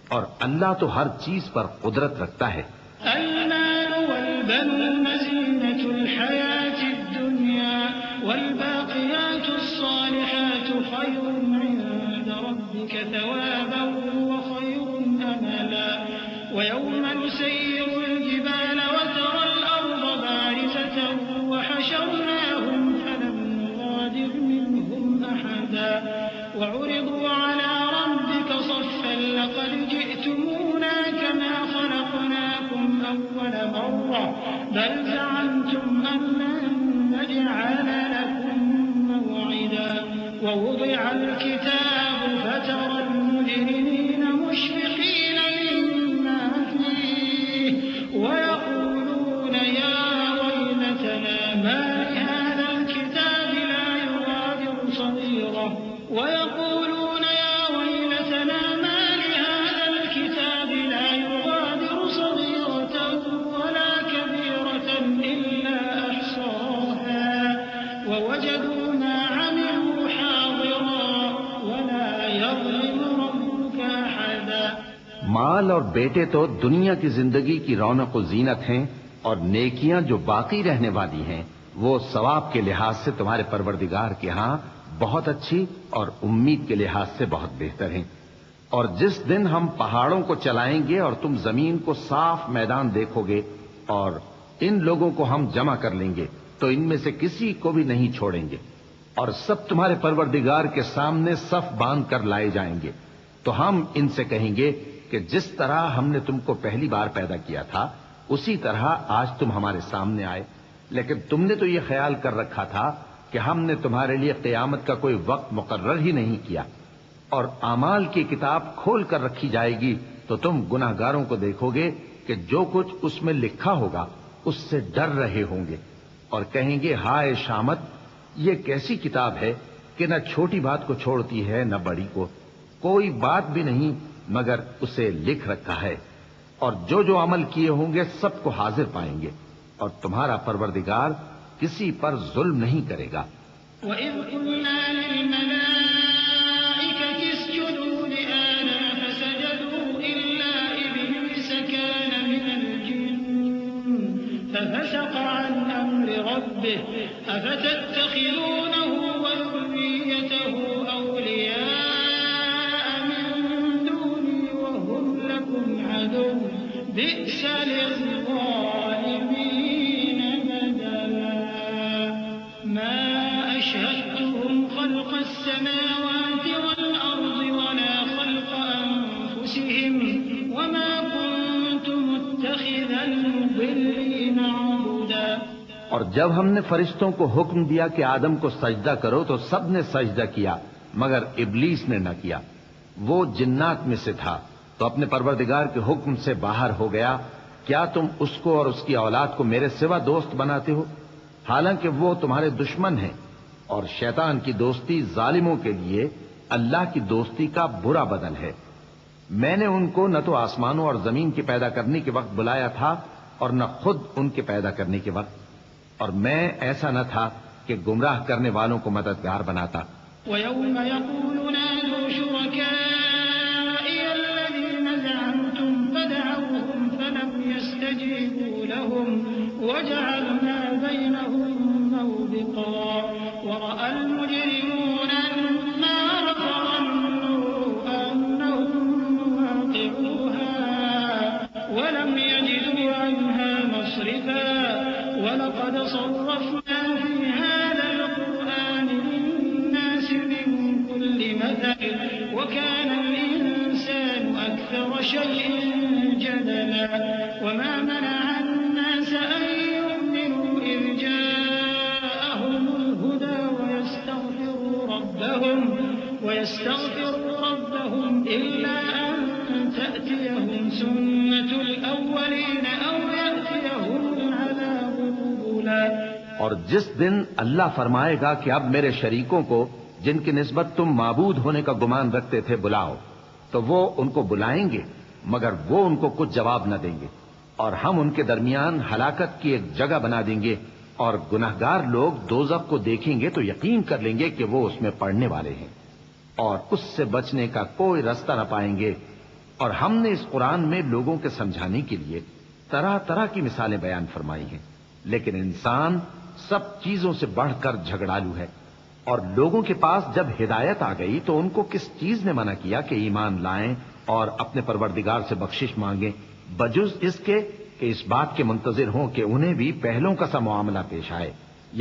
اور اللہ تو ہر چیز پر قدرت رکھتا ہے۔ المال والبنون زينة الحياة الدنيا والباقيات الصالحات خير عند ربك ثوابا وخير أملا ويوم نسير الجبال وترى الأرض بارزة وحشرناهم فلم نغادر منهم أحدا وعرضوا على ربك صفا لقد جئتمونا كما خلقناكم أول مرة بل زعمتم أن لن نجعل لكم موعدا ووضع الكتاب فترى المجرمين مشفقين مما فيه ويقولون يا ويلتنا ما لهذا الكتاب لا يغادر صغيرة ويقولون يا ويلتنا ما لهذا الكتاب لا يغادر صغيرة ولا كبيرة إلا أحصاها ووجدوا ما عملوا حاضرا ولا يظلم ربك أحدا۔ مال اور بیٹے تو دنیا کی زندگی کی رونق و زینت ہیں، اور نیکیاں جو باقی رہنے والی ہیں وہ ثواب کے لحاظ سے تمہارے پروردگار کے ہاں بہت اچھی اور امید کے لحاظ سے بہت بہتر ہیں۔ اور جس دن ہم پہاڑوں کو چلائیں گے اور تم زمین کو صاف میدان دیکھو گے اور ان لوگوں کو ہم جمع کر لیں گے تو ان میں سے کسی کو بھی نہیں چھوڑیں گے، اور سب تمہارے پروردگار کے سامنے صف باندھ کر لائے جائیں گے، تو ہم ان سے کہیں گے کہ جس طرح ہم نے تم کو پہلی بار پیدا کیا تھا اسی طرح آج تم ہمارے سامنے آئے، لیکن تم نے تو یہ خیال کر رکھا تھا کہ ہم نے تمہارے لیے قیامت کا کوئی وقت مقرر ہی نہیں کیا، اور اعمال کی کتاب کھول کر رکھی جائے گی تو تم گناہگاروں کو دیکھو گے کہ جو کچھ اس میں لکھا ہوگا اس سے ڈر رہے ہوں گے، اور کہیں گے ہائے شامت، یہ کیسی کتاب ہے کہ نہ چھوٹی بات کو چھوڑتی ہے نہ بڑی کو، کوئی بات بھی نہیں مگر اسے لکھ رکھا ہے، اور جو جو عمل کیے ہوں گے سب کو حاضر پائیں گے، اور تمہارا پروردگار کسی پر ظلم نہیں کرے گا۔ وَإِذْ قُلْنَا لِلْمَلَائِكَةِ اسْجُدُوا لِآدَمَ فَسَجَدُوا إِلَّا إِبْلِيسَ كَانَ مِنَ الْجِنِّ فَفَسَقَ عَنْ أَمْرِ رَبِّهِ أَفَتَتَّخِذُونَهُ وَذُرِّيَّتَهُ أَوْلِيَاءَ مِن دُونِي وَهُمْ لَكُمْ عَدُوٌّ بِئْسَ لِلظَّالِمِينَ بَدَلًا مَا أَشْهَدتُّهُمْ خَلْقَ السَّمَاوَاتِ وَالْأَرْضِ وَلَا خَلْقَ أَنفُسِهِمْ وَمَا كُنتُ مُتَّخِذَ الْمُضِلِّينَ عَضُدًا۔ اور جب ہم نے فرشتوں کو حکم دیا کہ آدم کو سجدہ کرو تو سب نے سجدہ کیا مگر ابلیس نے نہ کیا، وہ جنات میں سے تھا تو اپنے پروردگار کے حکم سے باہر ہو گیا. کیا تم اس کو اور اس کی اولاد کو میرے سوا دوست بناتے ہو حالانکہ وہ تمہارے دشمن ہیں؟ اور شیطان کی دوستی ظالموں کے لیے اللہ کی دوستی کا برا بدل ہے. میں نے ان کو نہ تو آسمانوں اور زمین کے پیدا کرنے کے وقت بلایا تھا اور نہ خود ان کے پیدا کرنے کے وقت، اور میں ایسا نہ تھا کہ گمراہ کرنے والوں کو مددگار بناتا. وَيَوْمَ يَقُولُ نَادُوا شُرَكَائِيَ الَّذِينَ زَعَمْتُمْ فَدَعَوْهُمْ فَلَمْ يَسْتَجِيبُوا لَهُمْ وَجَعَلْنَا بَيْنَهُمْ مَوْبِقًا وَرَأَى الْمُجْرِمُونَ النَّارَ فَظَنُّوا أَنَّهُمْ مُوَاقِعُوهَا وَلَمْ يَجِدُوا عَنْهَا مَصْرِفًا وَلَقَدْ صَرَّفْنَا فِي هَذَا الْقُرْآنِ لِلنَّاسِ مِنْ كُلِّ مَثَلٍ وَكَانَ الْإِنسَانُ أَكْثَرَ شَيْءٍ جَدَلًا وَمَا مَنَعَ النَّاسَ أَن يُؤْمِنُوا إِذْ جَاءَهُمُ الْهُدَى وَيَسْتَغْفِرُوا رَبَّهُمْ إِلَّا أَن تَأْتِيَهُمْ سُنَّةُ الْأَوَّلِينَ أَوْ يَأْتِيَهُمُ الْعَذَابُ قُبُلًا. اور جس دن اللہ فرمائے گا کہ اب میرے شریکوں کو جن کی نسبت تم معبود ہونے کا گمان رکھتے تھے بلاؤ، تو وہ ان کو بلائیں گے مگر وہ ان کو کچھ جواب نہ دیں گے، اور ہم ان کے درمیان ہلاکت کی ایک جگہ بنا دیں گے، اور گناہگار لوگ دوزخ کو دیکھیں گے تو یقین کر لیں گے کہ وہ اس میں پڑنے والے ہیں اور اس سے بچنے کا کوئی راستہ نہ پائیں گے. اور ہم نے اس قرآن میں لوگوں کے سمجھانے کے لیے طرح طرح کی مثالیں بیان فرمائی ہیں، لیکن انسان سب چیزوں سے بڑھ کر جھگڑالو ہے. اور لوگوں کے پاس جب ہدایت آ گئی تو ان کو کس چیز نے منع کیا کہ ایمان لائیں اور اپنے پروردگار سے بخشش مانگیں، بجز اس کے کہ اس بات کے منتظر ہوں کہ انہیں بھی پہلوں کا سا معاملہ پیش آئے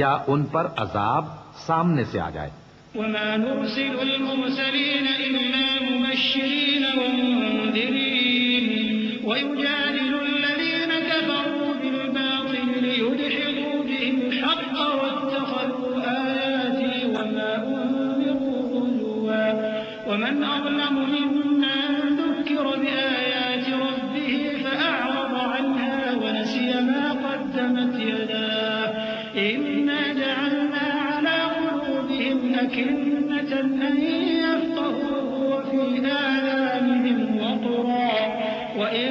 یا ان پر عذاب سامنے سے آ جائے. وَمَا نُرْسِلُ الْمُرْسَلِينَ إِلَّا مُبَشِّرِينَ وَمُنذِرِينَ وَيُجَادِلُ الَّذِينَ كَفَرُوا بِالْبَاطِلِ لِيُدْحِضُوا بِهِ الْحَقَّ وَاتَّخَذُوا آيَاتِي وَمَا أُنذِرُوا هُزُوًا وَمَنْ أَظْلَمُ مِمَّن ذُكِّرَ بِآيَاتِ رَبِّهِ فَأَعْرَضَ عَنْهَا وَنَسِيَ مَا قَدَّمَتْ يَدَاهُ إِنَّا جَعَلْنَا عَلَى قُلُوبِهِمْ أَكِنَّةً أَن يَفْقَهُوهُ وَفِي آذَانِهِمْ وَقْرًا وَإِن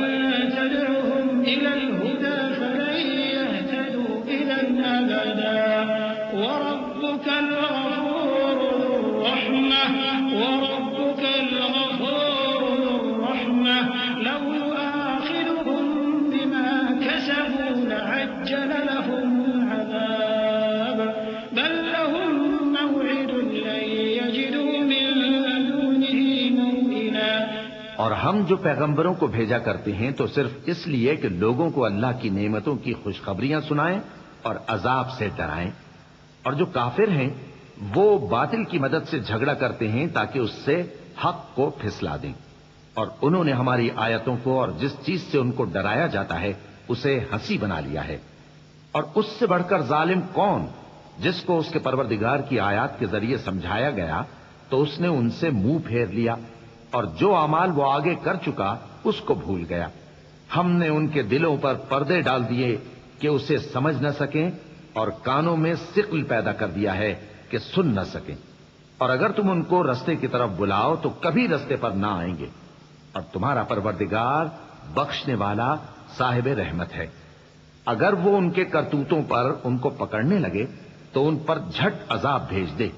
تَدْعُهُمْ إِلَى الْهُدَى فَلَن يَهْتَدُوا إِذًا أَبَدًا وَرَبُّكَ الْغَفُورُ ذُو الرَّحْمَةِ لَوْ يُؤَاخِذُهُم بِمَا كَسَبُوا لَعَجَّلَ لَهُمُ الْعَذَابَ بَل لَّهُم مَّوْعِدٌ لَّن يَجِدُوا مِن دُونِهِ مَوْئِلًا. اور ہم جو پیغمبروں کو بھیجا کرتے ہیں تو صرف اس لیے کہ لوگوں کو اللہ کی نعمتوں کی خوشخبریاں سنائیں اور عذاب سے ڈرائیں. اور جو کافر ہیں وہ باطل کی مدد سے جھگڑا کرتے ہیں تاکہ اس سے حق کو پھسلا دیں. اور انہوں نے ہماری آیتوں کو اور جس چیز سے ان کو ڈرایا جاتا ہے اسے ہنسی بنا لیا ہے. اور اس سے بڑھ کر ظالم کون جس کو اس کے پروردگار کی آیات کے ذریعے سمجھایا گیا تو اس نے ان سے منہ پھیر لیا، اور جو اعمال وہ آگے کر چکا اس کو بھول گیا. ہم نے ان کے دلوں پر پردے ڈال دیے کہ اسے سمجھ نہ سکیں اور کانوں میں ثقل پیدا کر دیا ہے کہ سن نہ سکیں. اور اگر تم ان کو رستے کی طرف بلاؤ تو کبھی رستے پر نہ آئیں گے. اور تمہارا پروردگار بخشنے والا صاحب رحمت ہے. اگر وہ ان کے کرتوتوں پر ان کو پکڑنے لگے تو ان پر جھٹ عذاب بھیج دے،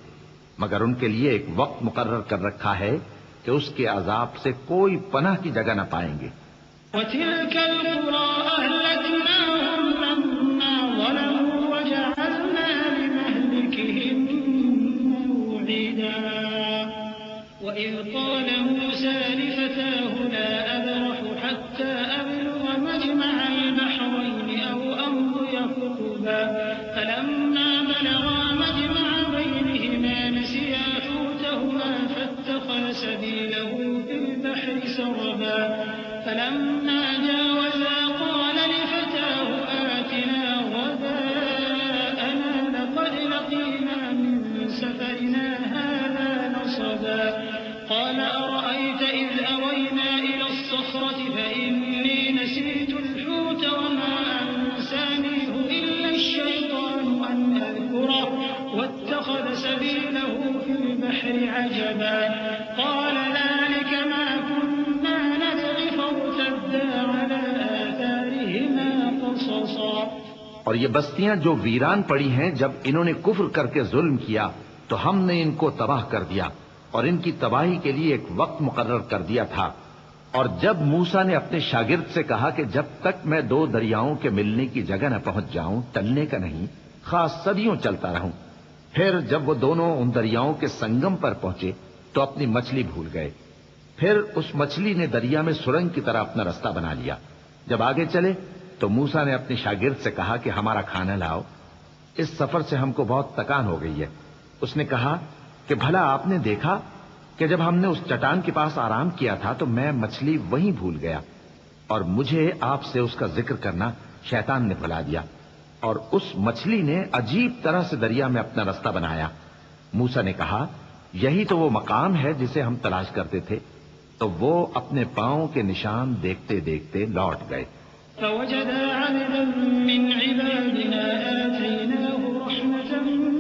مگر ان کے لیے ایک وقت مقرر کر رکھا ہے کہ اس کے عذاب سے کوئی پناہ کی جگہ نہ پائیں گے. وَتِلْكَ الْقُرَىٰ أَهْلَكْنَاهُمْ لَمَّا ظَلَمُوا وَجَعَلْنَا لِمَهْلِكِهِم مَّوْعِدًا. وَإِذْ قَالَ مُوسَىٰ لِفَتَاهُ لَا أَبْرَحُ حَتَّىٰ أَبْلُغَ مَجْمَعَ الْبَحْرَيْنِ أَوْ أَمْضِيَ حُقُبًا فَلَمَّا بَلَغَا مَجْمَعَ بَيْنِهِمَا نَسِيَا حُوتَهُمَا فَاتَّخَذَ سَبِيلَهُ فِي الْبَحْرِ سَرَبًا فَلَمَّا جَاوَزَا قَالَ لِفَتَاهُ آتِنَا غَدَاءَنَا لَقَدْ لَقِينَا مِن سَفَرِنَا هَٰذَا نَصَبًا قَالَ أَرَأَيْتَ الصخرة فإني نسيت الحوت وما أنسانيه إلا الشيطان أن أذكره واتخذ سبيله في البحر عجبا قال ذلك ما كنا نبغي فارتدا على آثارهما قصصا. اور یہ بستیاں جو ویران پڑی ہیں، جب انہوں نے کفر کر کے ظلم کیا تو ہم نے ان کو تباہ کر دیا اور ان کی تباہی کے لیے ایک وقت مقرر کر دیا تھا. اور جب موسیٰ نے اپنے شاگرد سے کہا کہ جب تک میں دو دریاؤں کے ملنے کی جگہ نہ پہنچ جاؤں ٹلنے کا نہیں، خاص صدیوں چلتا رہوں. پھر جب وہ دونوں ان دریاؤں کے سنگم پر پہنچے تو اپنی مچھلی بھول گئے. پھر اس مچھلی نے دریا میں سرنگ کی طرح اپنا رستہ بنا لیا. جب آگے چلے تو موسیٰ نے اپنے شاگرد سے کہا کہ ہمارا کھانا لاؤ، اس سفر سے ہم کو بہت تکان ہو گئی ہے. اس نے کہا کہ بھلا آپ نے دیکھا کہ جب ہم نے اس چٹان کے پاس آرام کیا تھا تو میں مچھلی وہیں بھول گیا اور مجھے آپ سے اس کا ذکر کرنا شیطان نے بھلا دیا، اور اس مچھلی نے عجیب طرح سے دریا میں اپنا رستہ بنایا. موسیٰ نے کہا یہی تو وہ مقام ہے جسے ہم تلاش کرتے تھے. تو وہ اپنے پاؤں کے نشان دیکھتے دیکھتے لوٹ گئے. فوجد عبدا من عبادنا آتيناه رحمة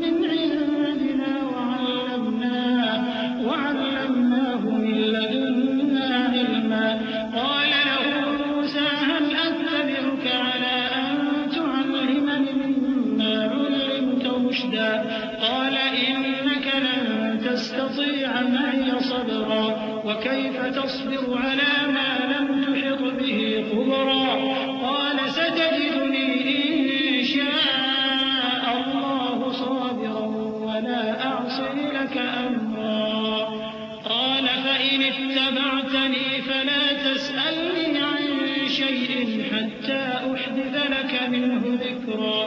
من عندنا وعلمناه من لدنا علما قال له موسى هل أتبعك على أن تعلمني مما علمت رشدا قال إنك لن تستطيع معي صبرا وكيف تصبر على ما لم تحط به خبرا قال ستجدني إن شاء الله صابرا ولا أعصي لك أمرا قال فإن اتبعتني فلا تسألني عن شيء حتى أحدث لك منه ذكرا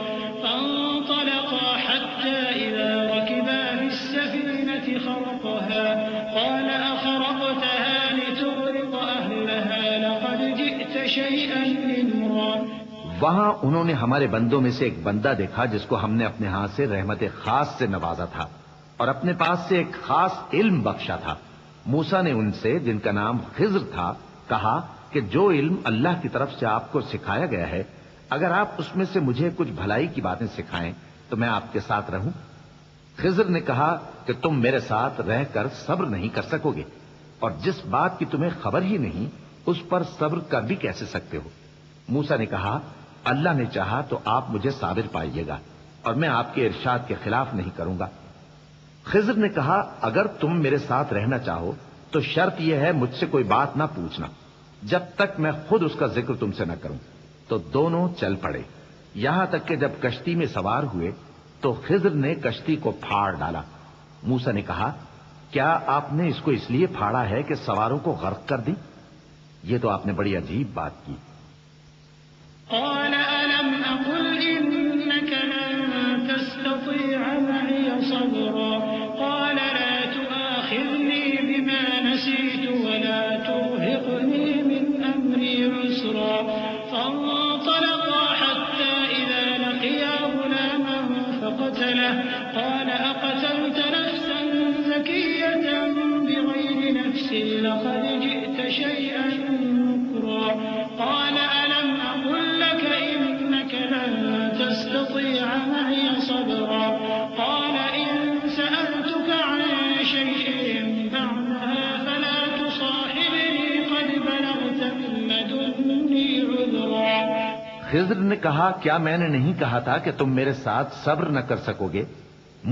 فانطلقا حتى إذا ركبا في السفينة خرقها قال أخرقتها لتغرق أهلها لقد جئت شيئا إمرا. وہاں انہوں نے ہمارے بندوں میں سے ایک بندہ دیکھا جس کو ہم نے اپنے ہاتھ سے رحمت خاص سے نوازا تھا اور اپنے پاس سے ایک خاص علم بخشا تھا. موسیٰ نے ان سے جن کا نام خضر تھا کہا کہ جو علم اللہ کی طرف سے آپ کو سکھایا گیا ہے اگر آپ اس میں سے مجھے کچھ بھلائی کی باتیں سکھائیں تو میں آپ کے ساتھ رہوں. خضر نے کہا کہ تم میرے ساتھ رہ کر صبر نہیں کر سکو گے اور جس بات کی تمہیں خبر ہی نہیں اس پر صبر کر بھی کیسے سکتے ہو. موسیٰ نے کہا اللہ نے چاہا تو آپ مجھے صابر پائیے گا اور میں آپ کے ارشاد کے خلاف نہیں کروں گا. خضر نے کہا اگر تم میرے ساتھ رہنا چاہو تو شرط یہ ہے مجھ سے کوئی بات نہ پوچھنا جب تک میں خود اس کا ذکر تم سے نہ کروں. تو دونوں چل پڑے یہاں تک کہ جب کشتی میں سوار ہوئے تو خضر نے کشتی کو پھاڑ ڈالا. موسیٰ نے کہا کیا آپ نے اس کو اس لیے پھاڑا ہے کہ سواروں کو غرق کر دیں؟ یہ تو آپ نے بڑی عجیب بات کی. قال ألم أقل إنك لن تستطيع معي صبرا قال لا تؤاخذني بما نسيت ولا ترهقني من أمري عسرا فانطلقا حتى إذا لقيا غلاما فقتله قال أقتلت نفسا زكية بغير نفس لقد جئت شيئا نكرا قال ألم أقل لك إنك لن تستطيع معي صبرا قال إن سألتك عن شيء بعدها فلا تصاحبني قد بلغت من لدني عذرا. خضر نے کہا کیا میں نے نہیں کہا تھا کہ تم میرے ساتھ صبر نہ کر سکو گے؟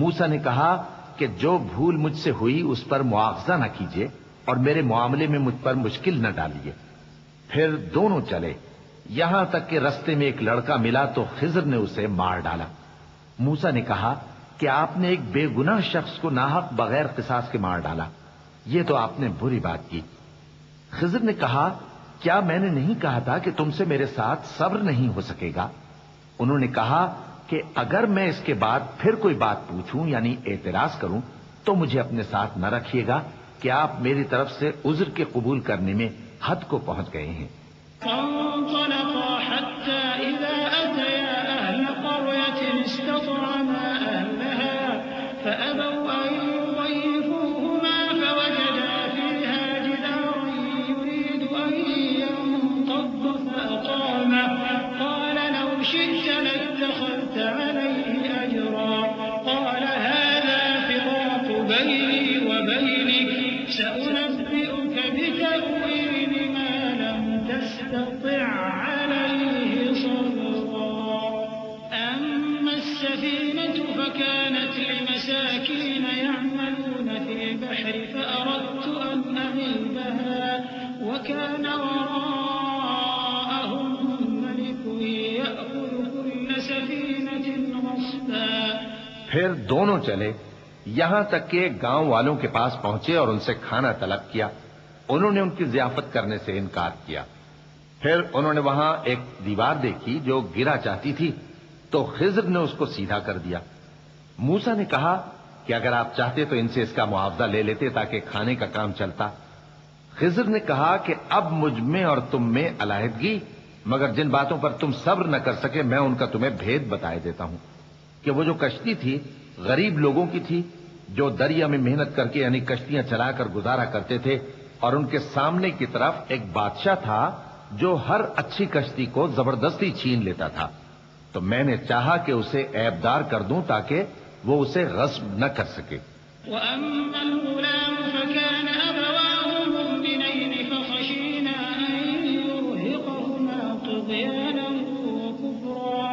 موسیٰ نے کہا کہ جو بھول مجھ سے ہوئی اس پر مواخذہ نہ کیجیے اور میرے معاملے میں مجھ پر مشکل نہ ڈالیے. پھر دونوں چلے یہاں تک کہ رستے میں ایک لڑکا ملا تو خضر نے اسے مار ڈالا. موسیٰ نے کہا کہ آپ نے ایک بے گناہ شخص کو ناحق بغیر قصاص کے مار ڈالا، یہ تو آپ نے بری بات کی. خضر نے کہا کیا میں نے نہیں کہا تھا کہ تم سے میرے ساتھ صبر نہیں ہو سکے گا؟ انہوں نے کہا کہ اگر میں اس کے بعد پھر کوئی بات پوچھوں یعنی اعتراض کروں تو مجھے اپنے ساتھ نہ رکھیے گا کہ آپ میری طرف سے عذر کے قبول کرنے میں حد کو پہنچ گئے ہیں. فانطلقا حتى إذا أتيا أهل قرية استطعما أهلها فأبوا أن يضيفوهما فوجدا فيها جدارا يريد أن اتخذت عليه أجرا قال هذا فراق بيني وبينك سأنبئك بتأويل ما لم تستطع عليه صبرا أما السفينة فكانت لمساكين يعملون في البحر فأردت أن أعيبها وكان وراءهم ملك يأخذ كل سفينة غصبا. پھر دونوں چلے یہاں تک کہ گاؤں والوں کے پاس پہنچے اور ان سے کھانا طلب کیا. انہوں نے ان کی ضیافت کرنے سے انکار کیا. پھر انہوں نے وہاں ایک دیوار دیکھی جو گرا چاہتی تھی تو خضر نے اس کو سیدھا کر دیا. موسیٰ نے کہا کہ اگر آپ چاہتے تو ان سے اس کا معاوضہ لے لیتے تاکہ کھانے کا کام چلتا. خضر نے کہا کہ اب مجھ میں اور تم میں علیحدگی، مگر جن باتوں پر تم صبر نہ کر سکے میں ان کا تمہیں بھید بتائے دیتا ہوں کہ وہ جو کشتی تھی غریب لوگوں کی تھی جو دریا میں محنت کر کے یعنی کشتیاں چلا کر گزارا کرتے تھے، اور ان کے سامنے کی طرف ایک بادشاہ تھا جو ہر اچھی کشتی کو زبردستی چھین لیتا تھا. تو میں نے چاہا کہ اسے عیبدار کر دوں تاکہ وہ اسے غصب نہ کر سکے. وأما الغلام فكان أبواه مؤمنين فخشينا أن يرهقهما طغيانا وكفرا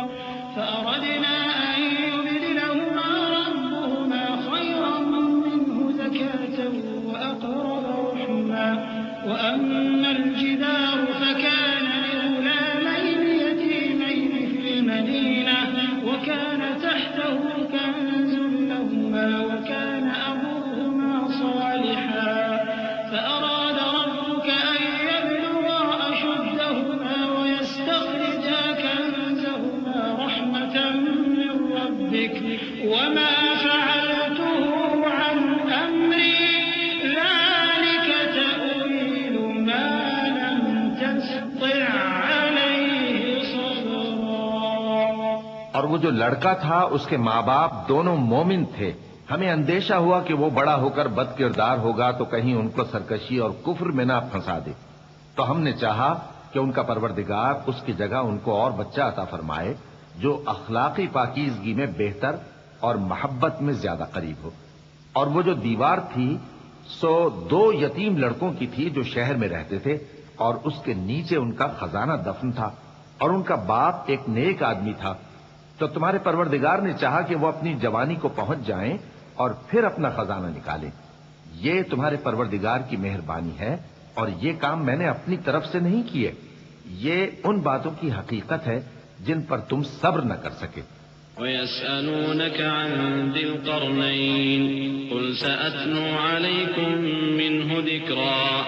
فأردنا أن يبدلهما ربهما خيرا منه زكاة وأقرب رحما. وأما الجدار فكان لغلامين يتيمين في المدينة وكان تحته كنز لهما وكان أبوهما صالحا فأراد ربك أن يبلغا أشدهما ويستخرجا كنزهما رحمة من ربك وما فعلته عن أمري ذلك تأويل ما لم تستطع عليه صبرا. اور وہ جو لڑکا تھا اس کے ماں باپ دونوں مومن تھے. ہمیں اندیشہ ہوا کہ وہ بڑا ہو کر بد کردار ہوگا تو کہیں ان کو سرکشی اور کفر میں نہ پھنسا دے. تو ہم نے چاہا کہ ان کا پروردگار اس کی جگہ ان کو اور بچہ عطا فرمائے جو اخلاقی پاکیزگی میں بہتر اور محبت میں زیادہ قریب ہو. اور وہ جو دیوار تھی سو 2 یتیم لڑکوں کی تھی جو شہر میں رہتے تھے اور اس کے نیچے ان کا خزانہ دفن تھا اور ان کا باپ ایک نیک آدمی تھا. تو تمہارے پروردگار نے چاہا کہ وہ اپنی جوانی کو پہنچ جائیں اور پھر اپنا خزانہ نکالیں. یہ تمہارے پروردگار کی مہربانی ہے اور یہ کام میں نے اپنی طرف سے نہیں کیے. یہ ان باتوں کی حقیقت ہے جن پر تم صبر نہ کر سکے. ويسألونك عن ذي القرنين قل سأتلو عليكم منه ذكرا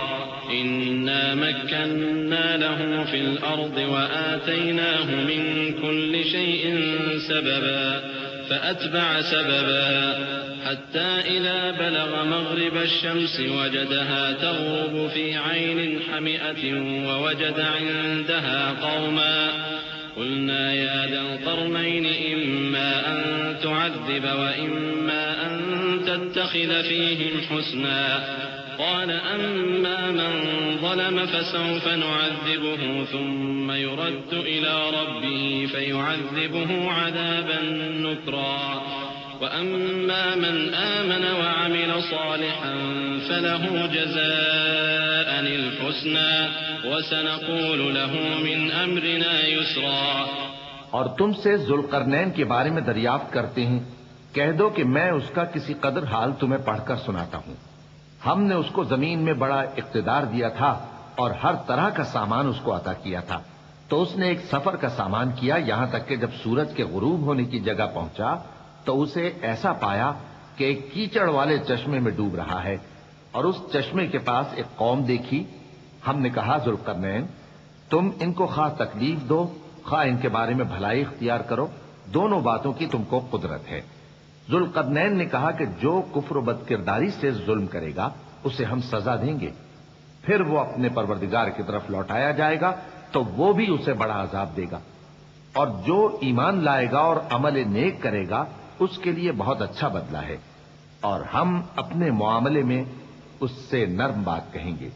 إنا مكنا له في الأرض وآتيناه من كل شيء سببا فأتبع سببا حتى إذا بلغ مغرب الشمس وجدها تغرب في عين حمئة ووجد عندها قوما قلنا يا ذا القرنين إما أن تعذب وإما أن تتخذ فيهم حسنا قال أما من ظلم فسوف نعذبه ثم يرد إلى ربه فيعذبه عذابا نكرا وأما من آمن وعمل صالحا فله جزاء الحسنى وسنقول له من أمرنا يسرا. اور تم سے ذوالقرنین کے بارے میں دریافت کرتے ہیں. کہہ دو کہ میں اس کا کسی قدر حال تمہیں پڑھ کر سناتا ہوں. ہم نے اس کو زمین میں بڑا اقتدار دیا تھا اور ہر طرح کا سامان اس کو عطا کیا تھا. تو اس نے ایک سفر کا سامان کیا یہاں تک کہ جب سورج کے غروب ہونے کی جگہ پہنچا تو اسے ایسا پایا کہ ایک کیچڑ والے چشمے میں ڈوب رہا ہے اور اس چشمے کے پاس ایک قوم دیکھی. ہم نے کہا ذوالقرنین تم ان کو خواہ تکلیف دو خواہ ان کے بارے میں بھلائی اختیار کرو، دونوں باتوں کی تم کو قدرت ہے. ذوالقرنین نے کہا کہ جو کفر و بد کرداری سے ظلم کرے گا اسے ہم سزا دیں گے، پھر وہ اپنے پروردگار کی طرف لوٹایا جائے گا تو وہ بھی اسے بڑا عذاب دے گا، اور جو ایمان لائے گا اور عمل نیک کرے گا اس کے لیے بہت اچھا بدلہ ہے، اور ہم اپنے معاملے میں اس سے نرم بات کہیں گے.